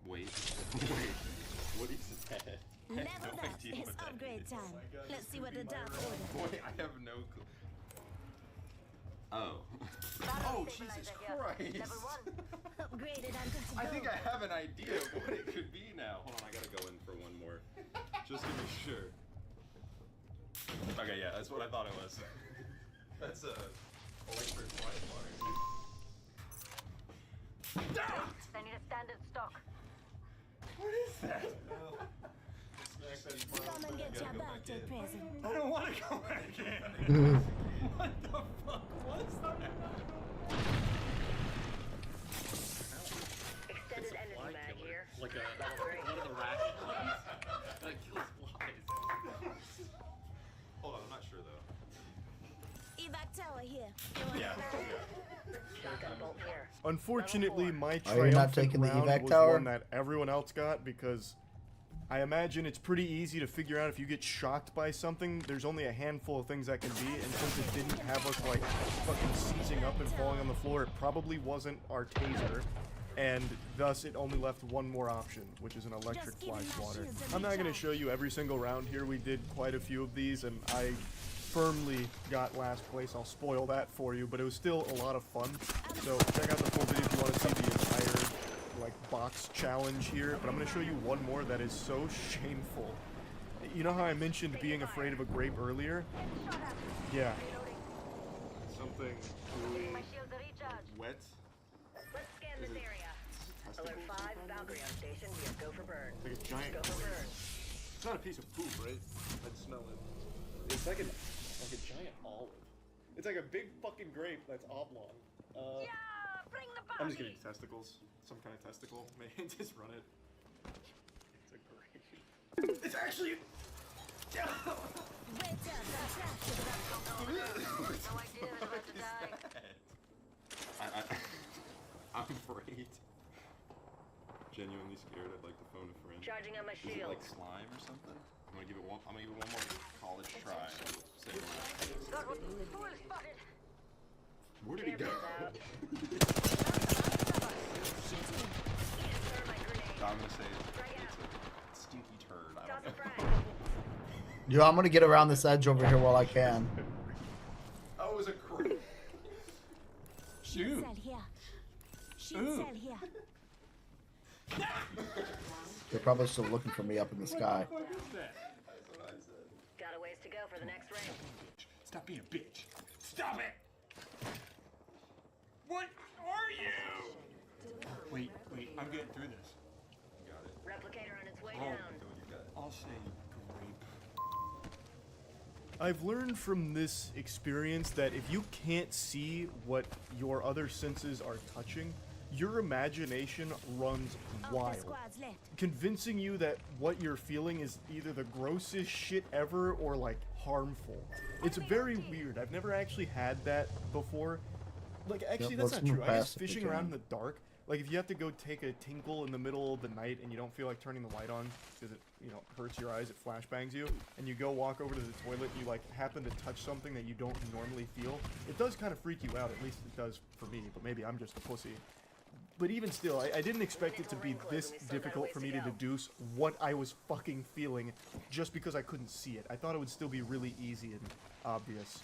Wait. What is that? Level up, it's upgrade time. Let's see what the Dark Order. Boy, I have no clue. Oh. Oh, Jesus Christ. Upgraded and good to go. I think I have an idea of what it could be now. Hold on, I gotta go in for one more. Just to be sure. Okay, yeah, that's what I thought it was. That's a electric fly swatter. I need a standard stock. What is that? Come and get your birthday present. I don't want to go back in. What the fuck was that? Extended energy mag here. Like one of the ration ones that kills flies. Hold on, I'm not sure though. Evac tower here. Yeah. Unfortunately, my Are you not triumphant taking the round evac was tower? one that everyone else got because I imagine it's pretty easy to figure out if you get shocked by something. There's only a handful of things that can be, and since it didn't have us like fucking seizing up and falling on the floor, it probably wasn't our taser, and thus it only left one more option, which is an electric fly swatter. I'm not gonna show you every single round here. We did quite a few of these, and I firmly got last place. I'll spoil that for you, but it was still a lot of fun. So check out the full video if you want to see the entire like box challenge here. But I'm gonna show you one more that is so shameful. You know how I mentioned being afraid of a grape earlier? Yeah. Something gooey, wet. Let's scan this area. Alert 5, Valkyrie on station. We are go for burn. It's like a giant. Go for burn. It's not a piece of poop, right? I'd smell it. It's like a giant olive. It's like a big fucking grape that's oblong. Yeah, bring the body. I'm just kidding. Testicles. Some kind of testicle. Maybe just run it. It's a grape. It's actually. I'm afraid. Genuinely scared. I'd like to phone a friend. Charging on my Is it shield. like slime or something? I'm gonna give it one more college try. Say Fool spotted. where did he go? I'm gonna say it's a stinky turd. I don't know. Yo, I'm gonna get around this edge over here while I can. Oh, it was a creep. Shoot. Ooh. They're probably still looking for me up in the sky. Got a ways to go for the next ring. Stop being a bitch. Stop it. What are you? Wait, I'm getting through this. Replicator on its way Oh, down. I'll say grape. I've learned from this experience that if you can't see what your other senses are touching, your imagination runs wild, convincing you that what you're feeling is either the grossest shit ever or like harmful. It's very weird. I've never actually had that before. Like, actually, that's not true. I guess fishing around in the dark, like if you have to go take a tinkle in the middle of the night and you don't feel like turning the light on because it, you know, hurts your eyes, it flashbangs you, and you go walk over to the toilet and you like happen to touch something that you don't normally feel, it does kind of freak you out. At least it does for me, but maybe I'm just a pussy. But even still, I didn't expect it to be this difficult for me to deduce what I was fucking feeling just because I couldn't see it. I thought it would still be really easy and obvious.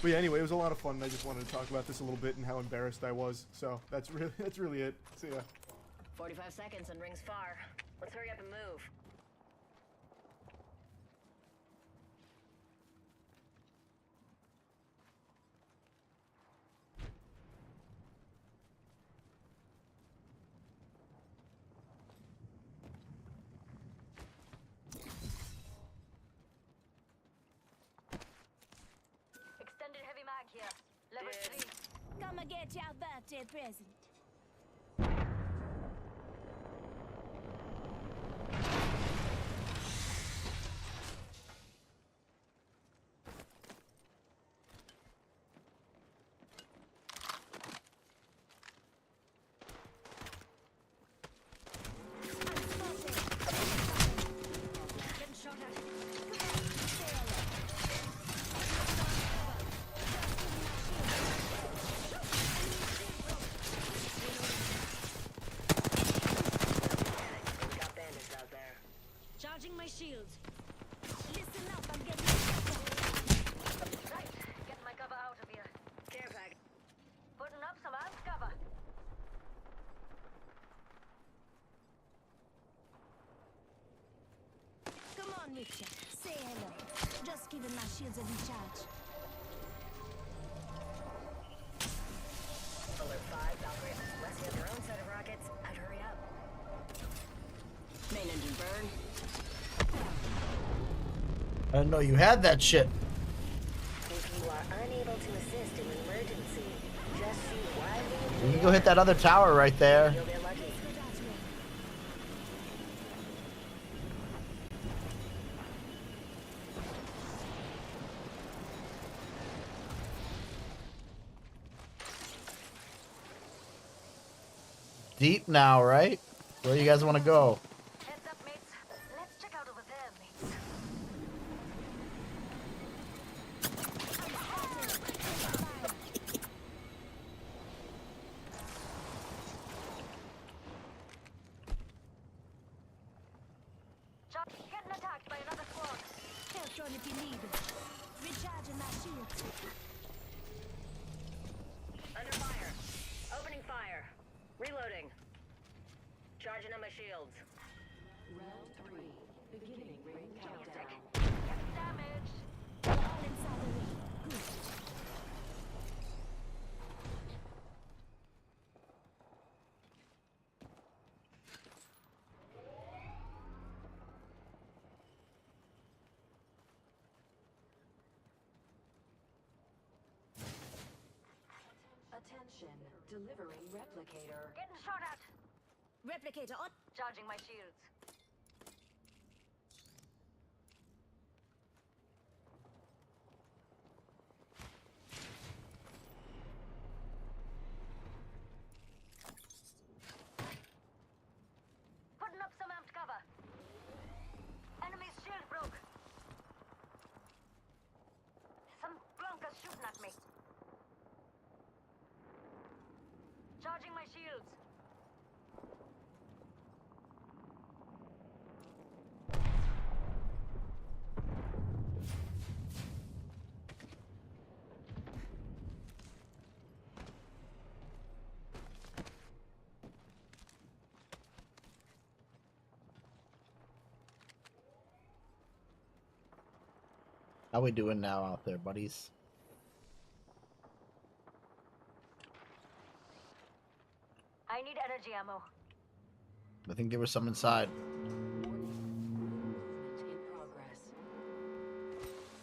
But yeah, anyway, it was a lot of fun. I just wanted to talk about this a little bit and how embarrassed I was. So that's really it. See ya. 45 seconds and rings far. Let's hurry up and move. Come and get your birthday present. Charging my shields. Listen up, I'm getting Right, get my cover out of here. Care pack. Putting up some arms cover. Come on, Witcher. Say hello. Just giving my shields a recharge. Alert 5, Valkyrie. Unless you have your own set of rockets, I'd hurry up. Main engine burn. I didn't know you had that shit. If you are unable to assist in an emergency, just shoot wildly. You can go hit that other tower right there. You'll get lucky. Deep now, right? Where you guys want to go? Heads up, mates. Let's check out over there, mates. Getting attacked by another squad. Help on if you need it. Recharging my shields. Under fire. Opening fire. Reloading. Charging on my shields. Round 3. Beginning ring countdown. Damage. We're all inside the ring. Good. Attention, delivering replicator. Getting shot at. Replicator on. Charging my shields. Putting up some amped cover. Enemy's shield broke. Some clunkers shooting at me. Charging my shields. How we doing now out there, buddies? I need energy ammo. I think there was some inside.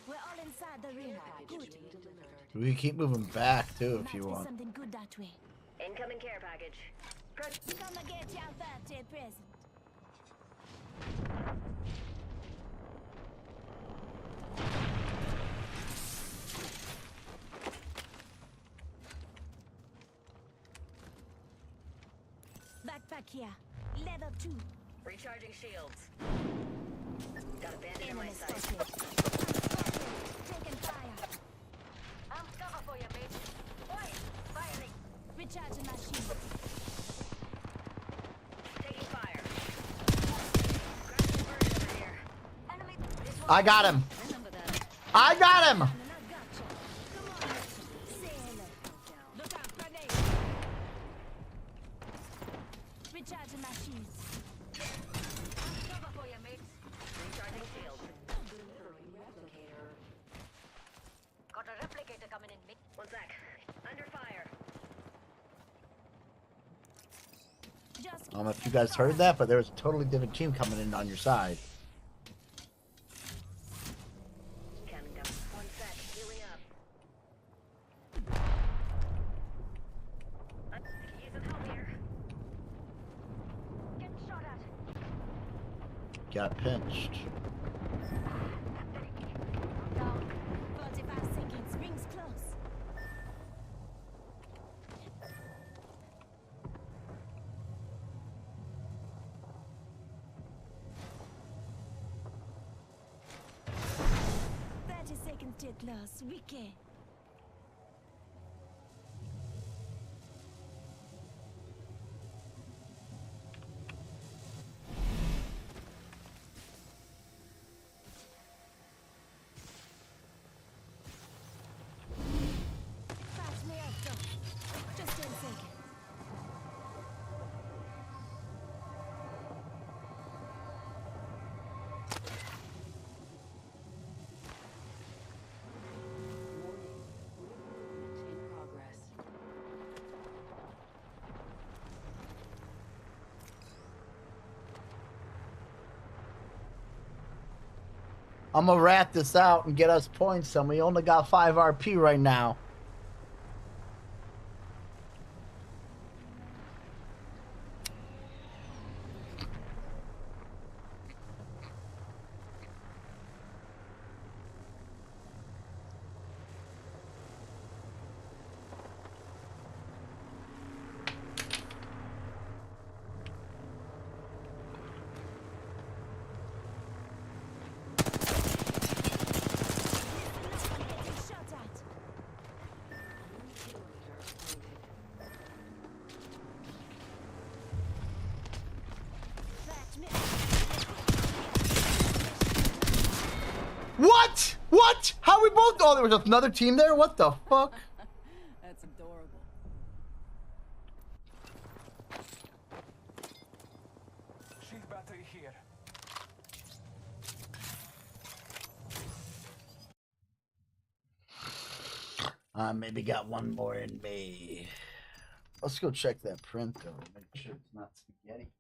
We're all inside the ring. Good. We can keep moving back too if you Might be want. something good that way. Incoming care package. Come and get your birthday present. Backpack here. Level 2. Recharging shields. Got a bandit in my sight. Taking fire. I'm cover for you, mate. Oi! Firing! Recharging my shield. Taking fire. Crashing bird over here. Enemy. This one. I got him. Remember that. I got him. And I gotcha. Come on, Richard. Say hello. Look out, grenade. Recharging my shields. Cover for you, mates. Recharging shield. Delivering replicator. Got a replicator coming in, mate. One sec. Under fire. Just I don't know if you guys heard that, but there was a totally different team coming in on your side. Counting down. One sec. Healing up. Got pinched. Down. 45 seconds. Rings close. Seconds till close. Wiki. Fast me up, though. Just 10 seconds. I'm gonna rat this out and get us points, and we only got 5 RP right now. What? What? How we both? Oh, there was another team there? What the fuck? That's adorable. Shield battery here. Maybe got one more in me. Let's go check that print though. Make sure it's not spaghetti.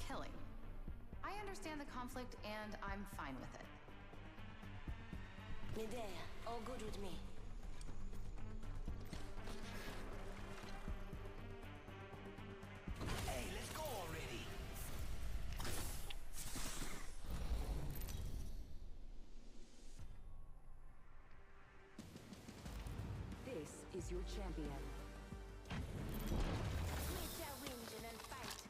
killing. I understand the conflict and I'm fine with it. Medea, all good with me. Hey, let's go already. is your champion. Meet your wind and then fight.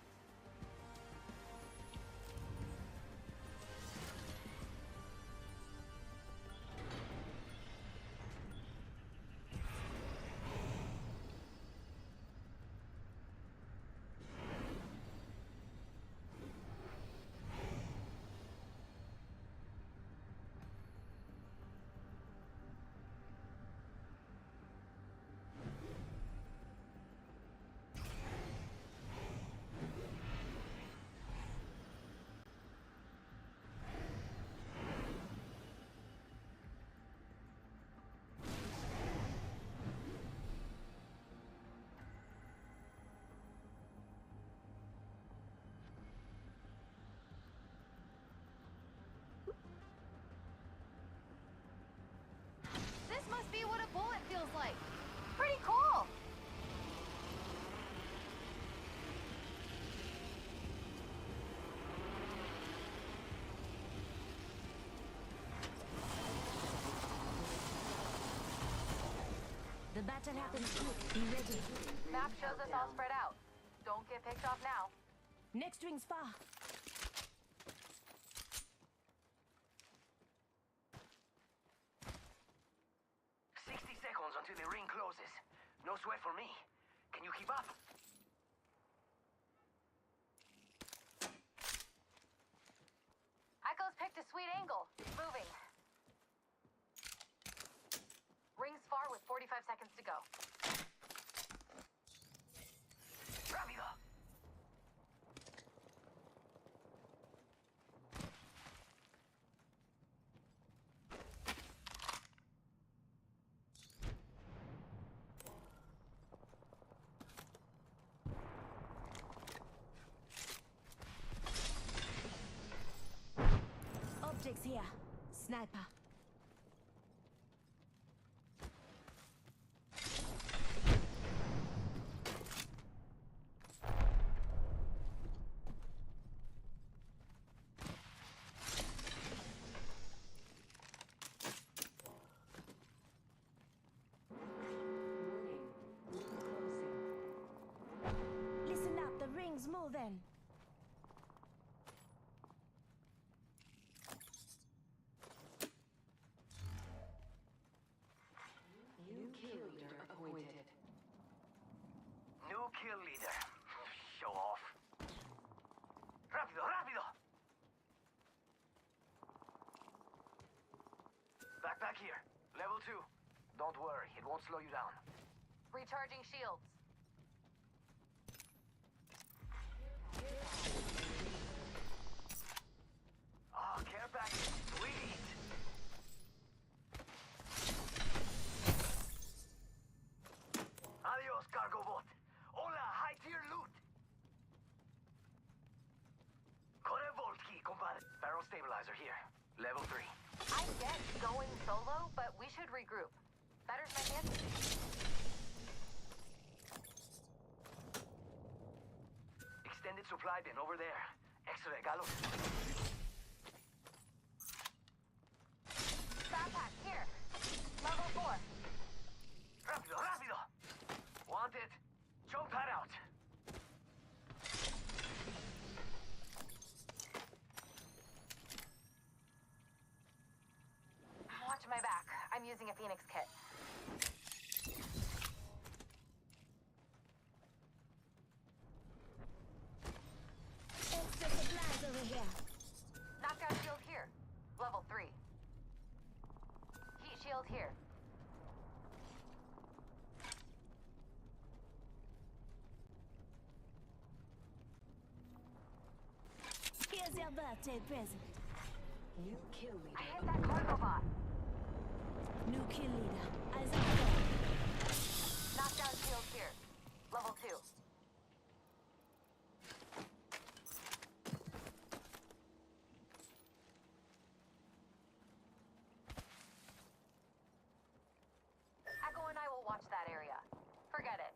This must be what a bullet feels like. Pretty cool. The battle happens quick. Be ready. Map shows us all spread out. Don't get picked off now. Next ring's far. 60 seconds until the ring closes. No sweat for me. Can you keep up? Echo's picked a sweet angle. Moving. Rings far with 45 seconds to go. Rápido! Objects here. Sniper. Listen up, the ring's moving. New kill leader appointed. New kill leader. Show off. Rápido, rápido! Backpack here. Level 2. Don't worry, it won't slow you down. Recharging shields. Oh, care package. Sweet! Adios, cargo bot. Hola, high-tier loot. Corre Volsky, compadre. Barrel stabilizer here. Level 3. I get going solo, but we should regroup. Better's my chance. Extended supply bin over there. Extra regalos. Backpack here. Level 4. Rápido, rápido! Want it? Jump pad out. Watch my back. I'm using a Phoenix kit. Extra supplies over here. Knockout shield here. Level 3. Heat shield here. Here's your birthday present. New kill leader. I hit that cargo bot. New kill leader. Eyes on the Knockdown shield here. Level 2. Echo and I will watch that area. Forget it.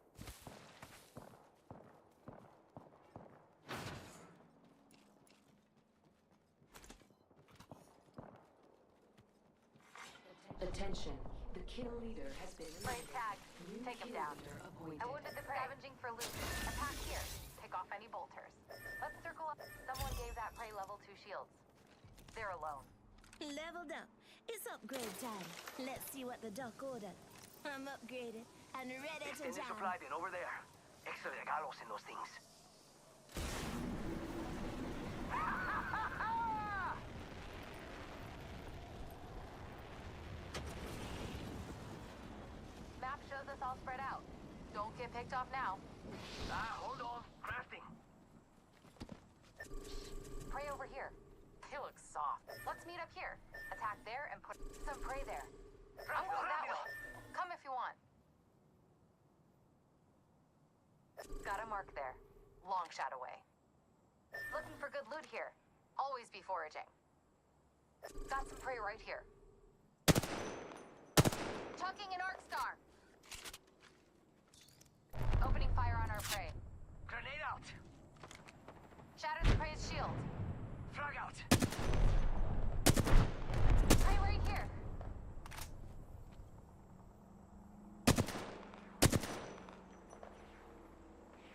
Attention. The kill leader has been Prey eliminated. tag. New Take him kill down. leader I appointed. wounded the prey. Scavenging for loot. Attack here. Pick off any bolters. Let's circle up. Someone gave that prey level 2 shields. They're alone. Leveled up. It's upgrade time. Let's see what the doc ordered. I'm upgraded and ready to Extended jam. supply bin over there. Extra regalos in those things. Map shows us all spread out. Don't get picked off now. Hold on. Crafting. Prey over here. They look soft. Let's meet up here. Attack there and put some prey there. I'm going that way. Come if you want. Got a mark there. Long shot away. Looking for good loot here. Always be foraging. Got some prey right here. Chucking an arc star. Opening fire on our prey. Grenade out. Shatter the prey's shield. Frag out. Prey right here.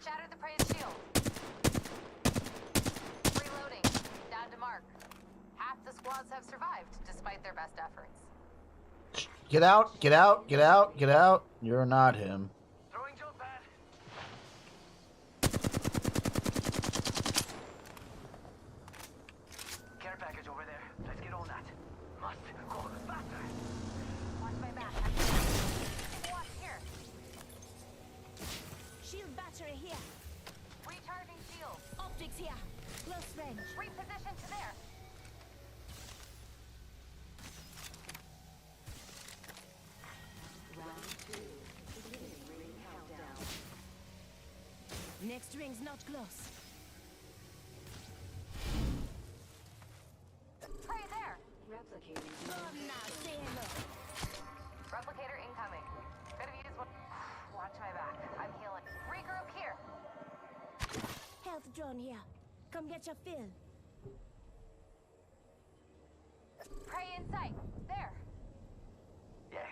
Shatter the prey's shield. Reloading. Down to mark. Half the squads have survived, despite their best efforts. Get out, get out, get out, get out. You're not him. Throwing jump pad. Care package over there. Let's get on that. Must go faster. Watch my back. Watch here. Shield battery here. Recharging shield. Optics here. Close range. Reposition to there. Round 2. Beginning ring countdown. Next ring's not close. Prey there. Replicating. Oh, now say hello. Replicator incoming. Could have used one. Watch my back. I'm healing. Regroup here. Health drone here. Come get your fill. Prey in sight. There. Yes.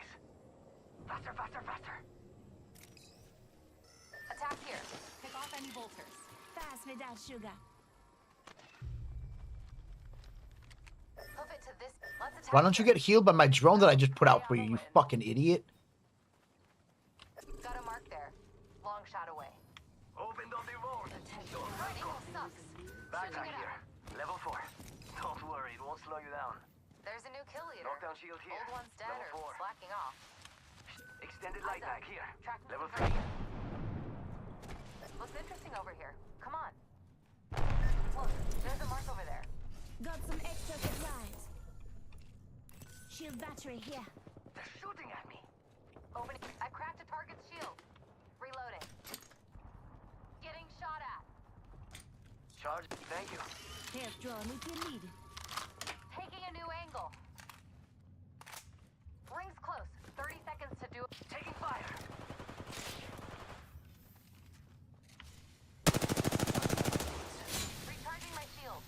Faster, faster, faster. Attack here. Pick off any bolters. Pass me that sugar. Move it to this. Let's attack. Why don't you get healed by my drone that I just put out for you, you fucking idiot? Got a mark there. Long shot away. Opened on the road. Angle sucks. Back Switching it here. out. Level 4. Don't worry, it won't slow you down. There's a new kill leader. Knockdown shield here. Old one's dead Level or 4. slacking off. Extended light mag here. Tracking Level some 3. prey. Looks interesting over here. Come on. Look, there's a mark over there. Got some extra supplies. Shield battery here. They're shooting at me. Opening. I cracked a target's shield. Reloading. Getting shot at. Charge. Thank you. Health drone if you need it. Taking a new angle. Rings close. 30 seconds to do. Taking fire. Recharging my shield.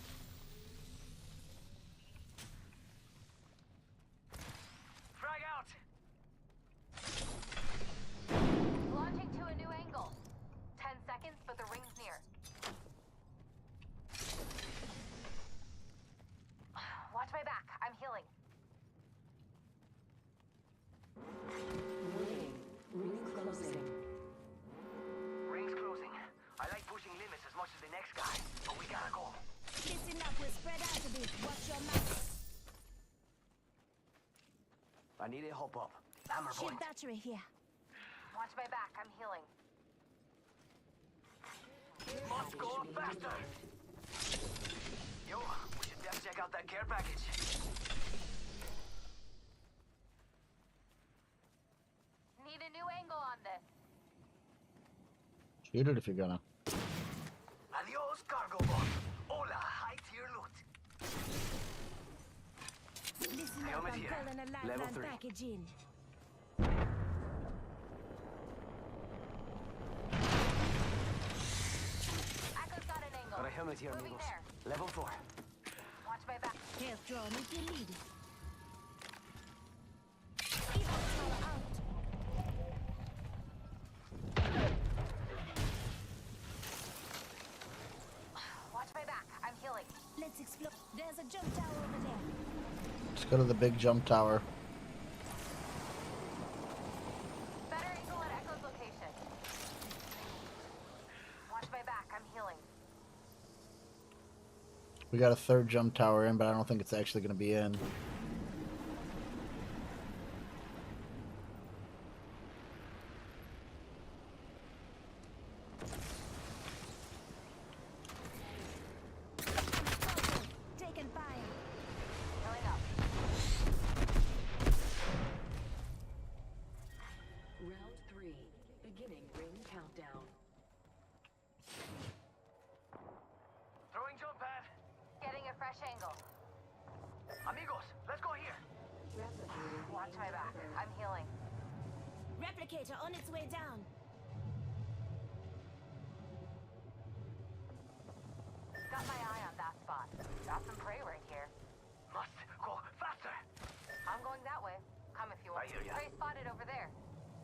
Frag out. Launching to a new angle. 10 seconds, but the ring's near. Watch my back. I'm healing. Warning. Ring closing. Ring's closing. I like pushing limits as much as the next guy, but we gotta go. Listen up, we'll spread out a bit. Watch your mouth. I need a hop up. Hammer Shield point. battery here. Watch my back. I'm healing. Must go up faster. Yo, we should def check out that care package. Need a new angle on this. Shoot it if you're gonna. Adios, cargo bot. Hola, high tier loot. Listen up, Helmet I'm here. calling a Level lifeline 3. package in. Echo's got an angle. Got a helmet here, Moving amigos. there. Level 4. Watch my back. Health drone if you need it. Evac tower There's a jump tower over there. Let's go to the big jump tower. Better angle at Echo's location. Watch my back. I'm healing. We got a third jump tower in, but I don't think it's actually going to be in. Taking fire. Healing up. Round 3. Beginning ring countdown. Throwing jump pad. Getting a fresh angle. Amigos, let's go here. Watch my back. I'm healing. Replicator on its way down. Got my eye on that spot. Got some prey right here. Must go faster. I'm going that way. Come if you want. I hear ya. Prey spotted over there.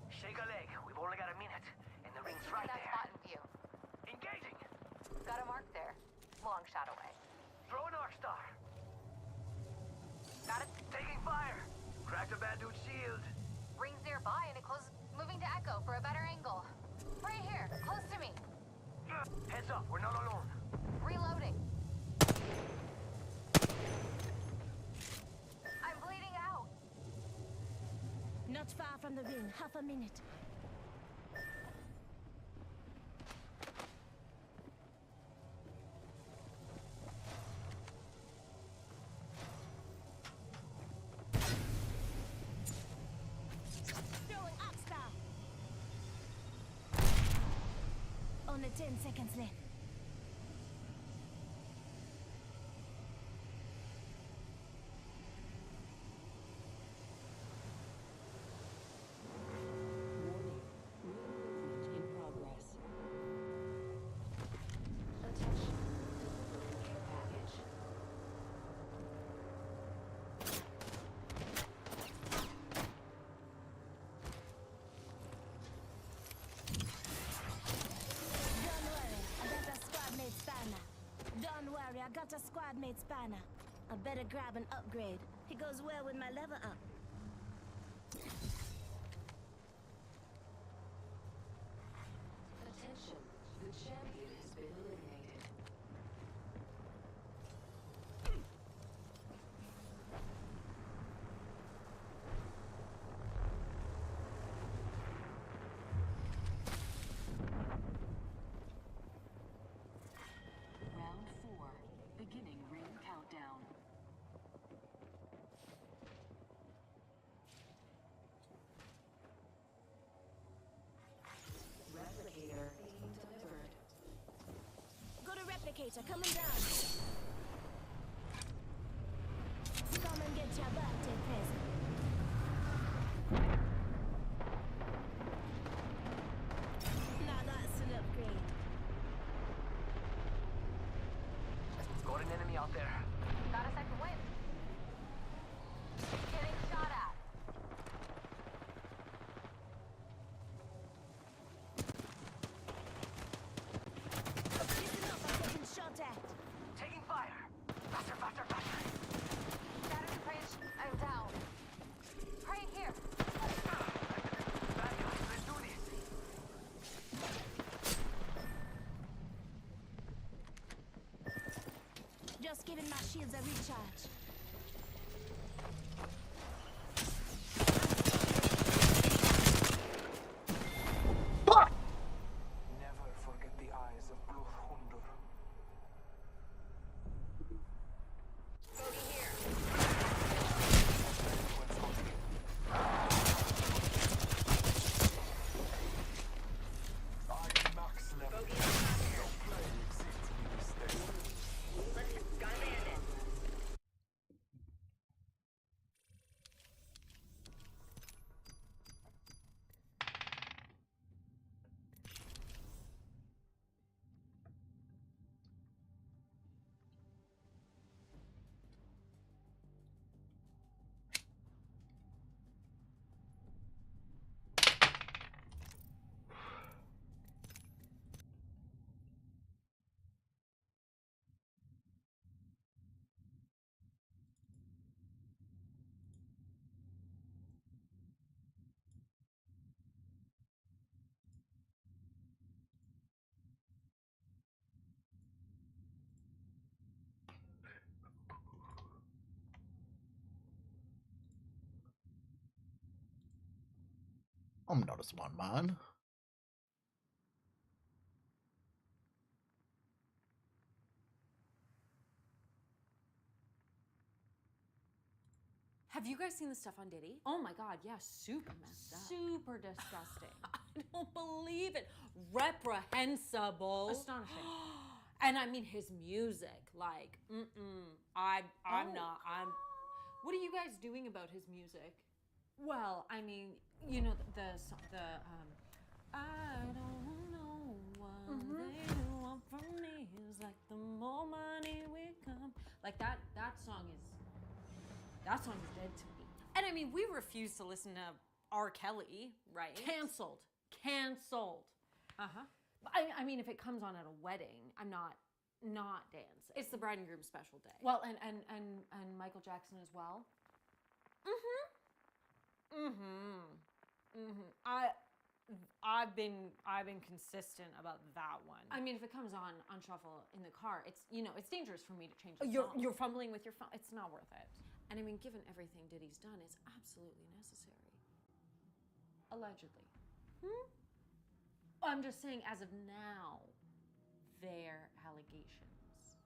Shake a leg. We've only got a minute. And the ring's right that there. spot in view. Engaging. Got a mark there. Long shot away. Throw an arc star. Got it. Taking fire. Cracked a bandage shield. Rings nearby and it closes. Moving to Echo for a better angle. Right here, close to me. Heads up, we're not alone. Reloading. I'm bleeding out. Not far from the ring. Half a minute. Throwing up star. Only 10 seconds left. Warning. Movement in progress. Attention. Care package. Don't worry, I got a squad mate spanner. Don't worry, I got a squad mate spanner. I better grab an upgrade. He goes well with my level up. Attention. The champion has been eliminated. Round 4. Beginning ring countdown. Replicator being delivered. Go to replicator, coming down. Come and get your birthday present. Now that's an upgrade. Got an enemy out there. Got a second win. Getting shot at. Listen up, I'm getting shot at. Taking fire. Faster, faster, faster. Shattered prey. I'm down. Prey here. Bad guys, let's do this. Just giving my shields a recharge. I'm gonna notice one, man. Have you guys seen the stuff on Diddy? Oh my god, yeah, super messed up. Super disgusting. I don't believe it. Reprehensible. Astonishing. And I mean his music, like, I'm not. What are you guys doing about his music? Well, I mean, you know the I don't know what they want from me. It's like the more money we come. Like that song is dead to me. And I mean, we refuse to listen to R. Kelly, right? Canceled. Uh-huh. I mean, if it comes on at a wedding, I'm not dancing. It's the bride and groom special day. Well, and Michael Jackson as well. I've been consistent about that one. I mean, if it comes on shuffle in the car, it's dangerous for me to change the song. You're fumbling with your phone. It's not worth it. And I mean, given everything Diddy's done, it's absolutely necessary. Allegedly. I'm just saying, as of now, they're allegations.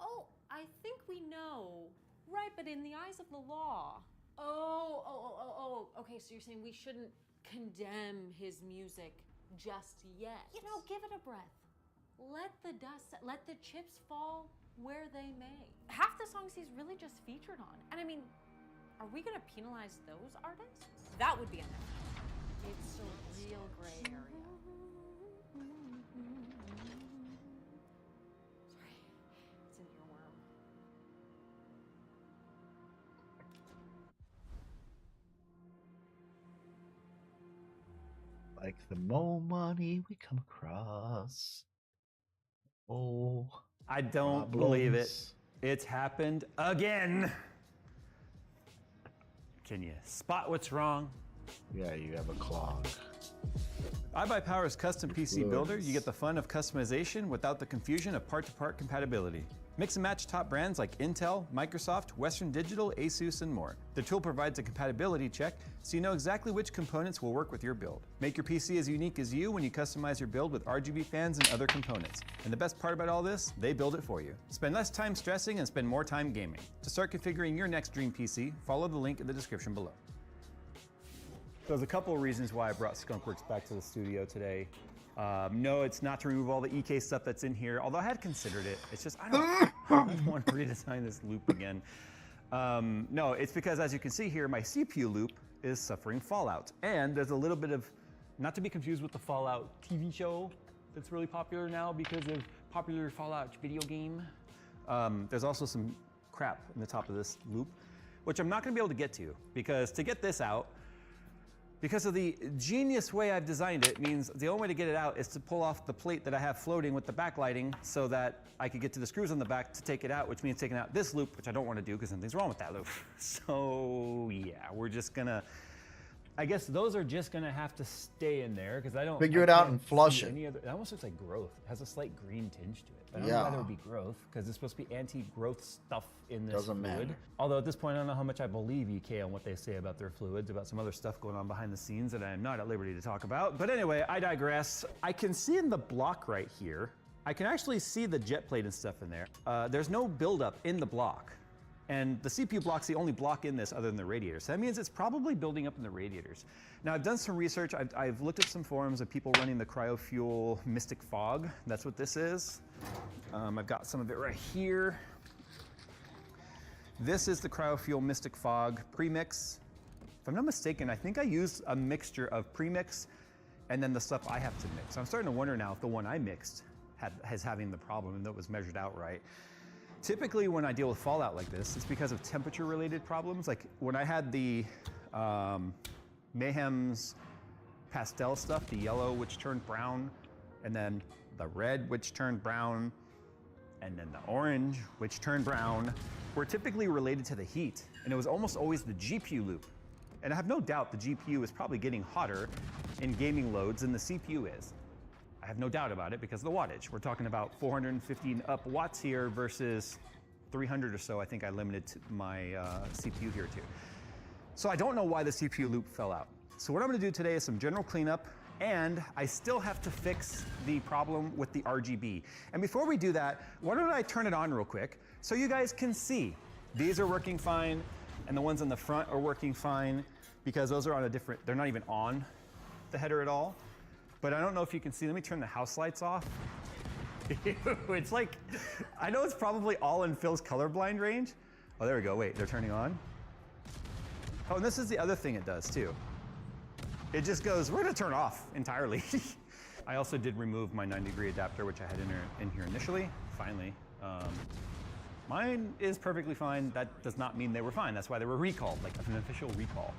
Oh, I think we know. Right, but in the eyes of the law. Oh, okay, so you're saying we shouldn't condemn his music just yet. You know, give it a breath. Let the chips fall where they may. Half the songs he's really just featured on. And I mean, are we gonna penalize those artists? That would be unethical. It's a real gray area. Sorry, it's an earworm. Like the more money we come across. Oh. I don't believe it. It's happened again. Can you spot what's wrong? Yeah, you have a clog. iBuyPower's custom PC builder, you get the fun of customization without the confusion of part-to-part compatibility. Mix and match top brands like Intel, Microsoft, Western Digital, Asus, and more. The tool provides a compatibility check so you know exactly which components will work with your build. Make your PC as unique as you when you customize your build with RGB fans and other components. And the best part about all this, they build it for you. Spend less time stressing and spend more time gaming. To start configuring your next dream PC, follow the link in the description below. There's a couple of reasons why I brought Skunkworks back to the studio today. No, it's not to remove all the EK stuff that's in here, although I had considered it. It's just, I don't want to redesign this loop again. No, it's because, as you can see here, my CPU loop is suffering fallout. And there's a little bit of, not to be confused with the Fallout TV show that's really popular now because of popular Fallout video game. There's also some crap in the top of this loop, which I'm not going to be able to get to, because to get this out, because of the genius way I've designed it, means the only way to get it out is to pull off the plate that I have floating with the backlighting so that I could get to the screws on the back to take it out, which means taking out this loop, which I don't want to do because something's wrong with that loop. So yeah, we're just gonna, I guess those are just gonna have to stay in there because I don't figure it out and flush it. It almost looks like growth. It has a slight green tinge to it. But I don't know why there would be growth, because it's supposed to be anti-growth stuff in this Doesn't fluid. matter. Although at this point, I don't know how much I believe EK on what they say about their fluids, about some other stuff going on behind the scenes that I am not at liberty to talk about. But anyway, I digress. I can see in the block right here, I can actually see the jet plate and stuff in there. There's no buildup in the block. And the CPU block's the only block in this other than the radiator. So that means it's probably building up in the radiators. Now, I've done some research. I've looked at some forums of people running the CryoFuel Mystic Fog. That's what this is. I've got some of it right here. This is the CryoFuel Mystic Fog premix. If I'm not mistaken, I think I used a mixture of premix and then the stuff I have to mix. I'm starting to wonder now if the one I mixed is having the problem and that was measured out right. Typically, when I deal with fallout like this, it's because of temperature-related problems. Like when I had the Mayhem's pastel stuff, the yellow, which turned brown, and then the red, which turned brown, and then the orange, which turned brown, were typically related to the heat. And it was almost always the GPU loop. And I have no doubt the GPU is probably getting hotter in gaming loads than the CPU is. I have no doubt about it because of the wattage. We're talking about 450 up watts here versus 300 or so. I think I limited my CPU here too. So I don't know why the CPU loop fell out. So what I'm gonna do today is some general cleanup, and I still have to fix the problem with the RGB. And before we do that, why don't I turn it on real quick so you guys can see. These are working fine, and the ones in the front are working fine, because those are on a different, they're not even on the header at all. But I don't know if you can see, let me turn the house lights off. It's like, I know it's probably all in Phil's colorblind range. Oh, there we go, wait, they're turning on. Oh, and this is the other thing it does too. It just goes, we're gonna turn off entirely. I also did remove my 9-degree adapter, which I had in here initially, finally. Mine is perfectly fine. That does not mean they were fine. That's why they were recalled, like an official recall.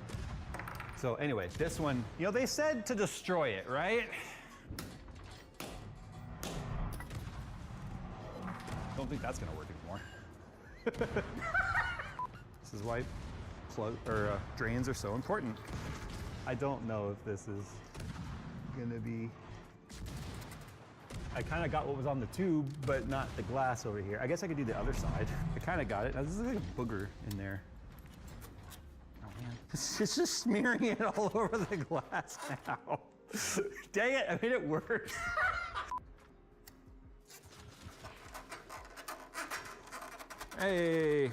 So anyway, this one, you know, they said to destroy it, right? Don't think that's gonna work anymore. This is why drains are so important. I don't know if this is gonna be, I kind of got what was on the tube, but not the glass over here. I guess I could do the other side. I kind of got it. Now, this is like a booger in there. Oh man, it's just smearing it all over the glass now. Dang it, I made it worse. Hey.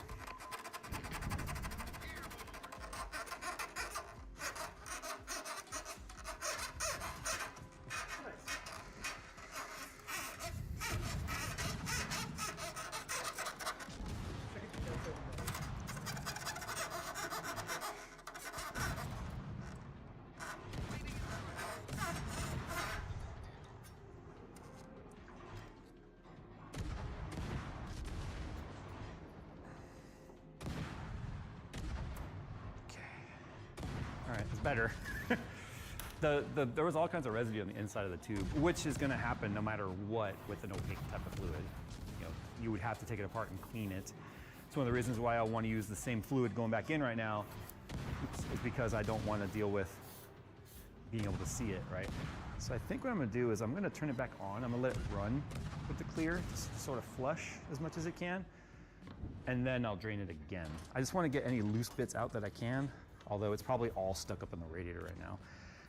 All right, it's better. There was all kinds of residue on the inside of the tube, which is gonna happen no matter what with an opaque type of fluid. You know, you would have to take it apart and clean it. It's one of the reasons why I want to use the same fluid going back in right now, is because I don't want to deal with being able to see it, right? So I think what I'm gonna do is I'm gonna turn it back on. I'm gonna let it run with the clear, just sort of flush as much as it can, and then I'll drain it again. I just want to get any loose bits out that I can, although it's probably all stuck up in the radiator right now.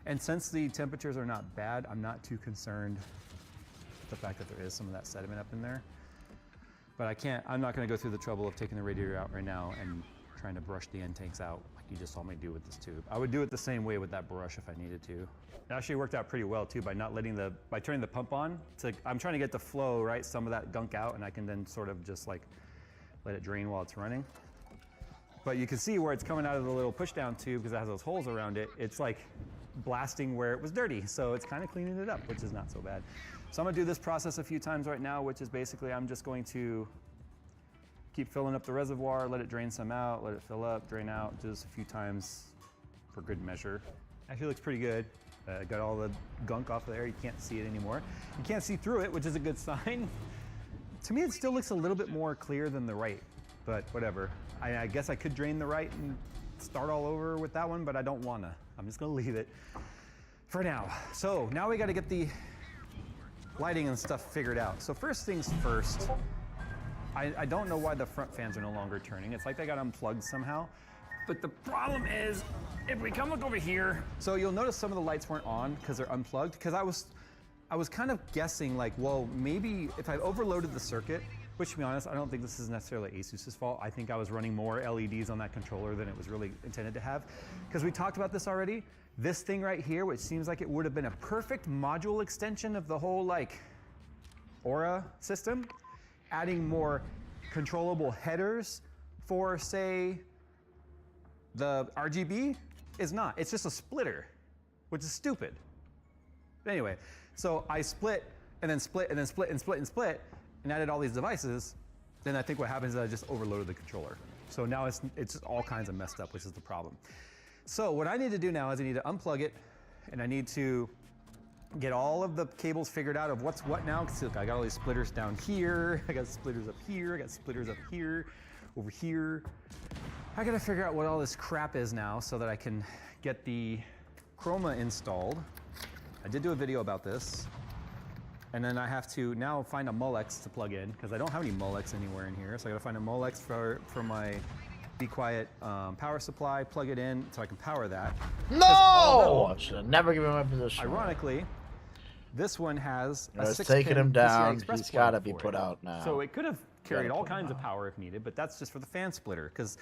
And since the temperatures are not bad, I'm not too concerned with the fact that there is some of that sediment up in there. But I'm not gonna go through the trouble of taking the radiator out right now and trying to brush the end tanks out like you just saw me do with this tube. I would do it the same way with that brush if I needed to. It actually worked out pretty well too by not letting by turning the pump on. I'm trying to get the flow, right, some of that gunk out, and I can then sort of just like let it drain while it's running. But you can see where it's coming out of the little push down tube because it has those holes around it. It's like blasting where it was dirty. So it's kind of cleaning it up, which is not so bad. So I'm gonna do this process a few times right now, which is basically I'm just going to keep filling up the reservoir, let it drain some out, let it fill up, drain out, just a few times for good measure. Actually looks pretty good. Got all the gunk off of there. You can't see it anymore. You can't see through it, which is a good sign. To me, it still looks a little bit more clear than the right, but whatever. I guess I could drain the right and start all over with that one, but I don't wanna. I'm just gonna leave it for now. So now we gotta get the lighting and stuff figured out. So first things first, I don't know why the front fans are no longer turning. It's like they got unplugged somehow. But the problem is, if we come look over here, so you'll notice some of the lights weren't on because they're unplugged, because I was kind of guessing like, well, maybe if I overloaded the circuit, which to be honest, I don't think this is necessarily ASUS's fault. I think I was running more LEDs on that controller than it was really intended to have. Because we talked about this already. This thing right here, which seems like it would have been a perfect module extension of the whole like Aura system, adding more controllable headers for say the RGB is not. It's just a splitter, which is stupid. Anyway, so I split and then split and then split and split and split and added all these devices. Then I think what happens is I just overloaded the controller. So now it's just all kinds of messed up, which is the problem. So what I need to do now is I need to unplug it and I need to get all of the cables figured out of what's what now. Cause look, I got all these splitters down here. I got splitters up here. I got splitters up here, over here. I gotta figure out what all this crap is now so that I can get the Chroma installed. I did do a video about this. And then I have to now find a Molex to plug in because I don't have any Molex anywhere in here. So I gotta find a Molex for my Be quiet power supply, plug it in so I can power that. No! I should have never given him my position. Ironically, this one has a It's 6-pin taking him PCI down. Express He's got to plug be for put it. out now. So it could have carried Gotta all put him kinds of out. power if needed, but that's just for the fan splitter because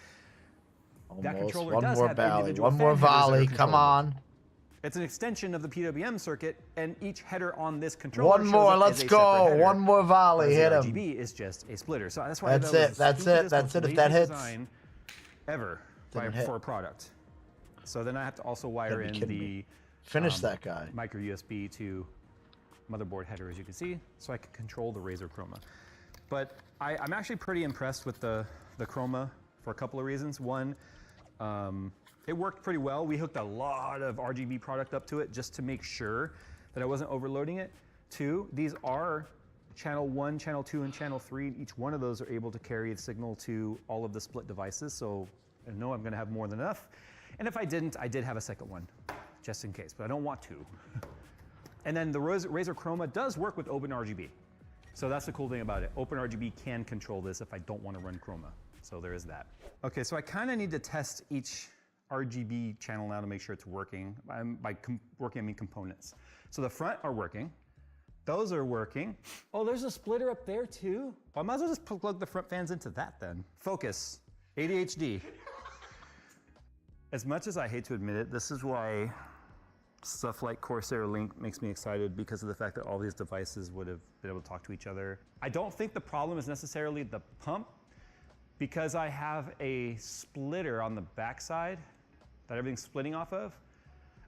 that Almost. controller One does more have volley. individual One more fan headers that are volley. Come controllable. on. It's an extension of the PWM circuit, and each header on this controller One shows more. up Let's as a separate go. header, One more volley. whereas Hit the him. RGB is just a splitter. So that's why That's that it. was That's the it. stupidest, That's most it. If that lazy hits. design ever Didn't hit. for a product. So then I have to also wire Gotta be in kidding the me. Finish that guy. micro USB to motherboard header, as you can see, so I can control the Razer Chroma. But I'm actually pretty impressed with the Chroma for a couple of reasons. One, it worked pretty well. We hooked a lot of RGB product up to it just to make sure that I wasn't overloading it. Two, these are channel 1, channel 2, and channel 3. Each one of those are able to carry the signal to all of the split devices, so I know I'm gonna have more than enough. And if I didn't, I did have a second one, just in case, but I don't want to. And then the Razer Chroma does work with OpenRGB. So that's the cool thing about it. OpenRGB can control this if I don't want to run Chroma. So there is that. Okay, so I kind of need to test each RGB channel now to make sure it's working. By working, I mean components. So the front are working. Those are working. Oh, there's a splitter up there too? Well, I might as well just plug the front fans into that then. Focus, ADHD. As much as I hate to admit it, this is why stuff like Corsair Link makes me excited, because of the fact that all these devices would have been able to talk to each other. I don't think the problem is necessarily the pump, because I have a splitter on the backside that everything's splitting off of.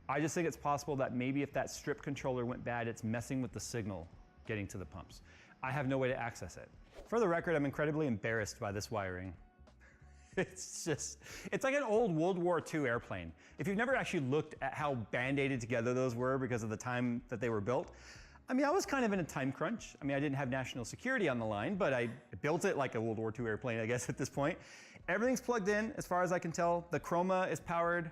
I just think it's possible that maybe if that strip controller went bad, it's messing with the signal getting to the pumps. I have no way to access it. For the record, I'm incredibly embarrassed by this wiring. It's like an old World War II airplane. If you've never actually looked at how band-aided together those were because of the time that they were built, I mean, I was kind of in a time crunch. I mean, I didn't have national security on the line, but I built it like a World War II airplane, I guess, at this point. Everything's plugged in, as far as I can tell. The Chroma is powered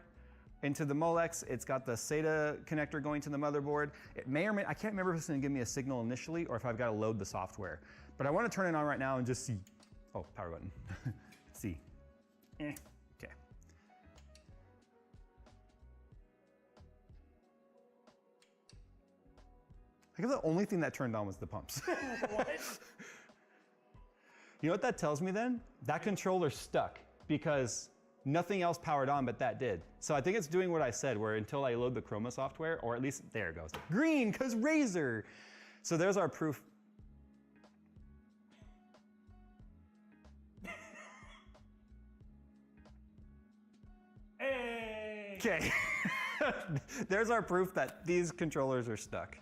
into the Molex. It's got the SATA connector going to the motherboard. It may or may, I can't remember if it's gonna give me a signal initially or if I've got to load the software. But I want to turn it on right now and just see. Oh, power button. See. Okay. I guess the only thing that turned on was the pumps. What? You know what that tells me then? That controller's stuck because nothing else powered on but that did. So I think it's doing what I said, where until I load the Chroma software, or at least, there it goes. Green, because Razer. So there's our proof. Okay. There's our proof that these controllers are stuck.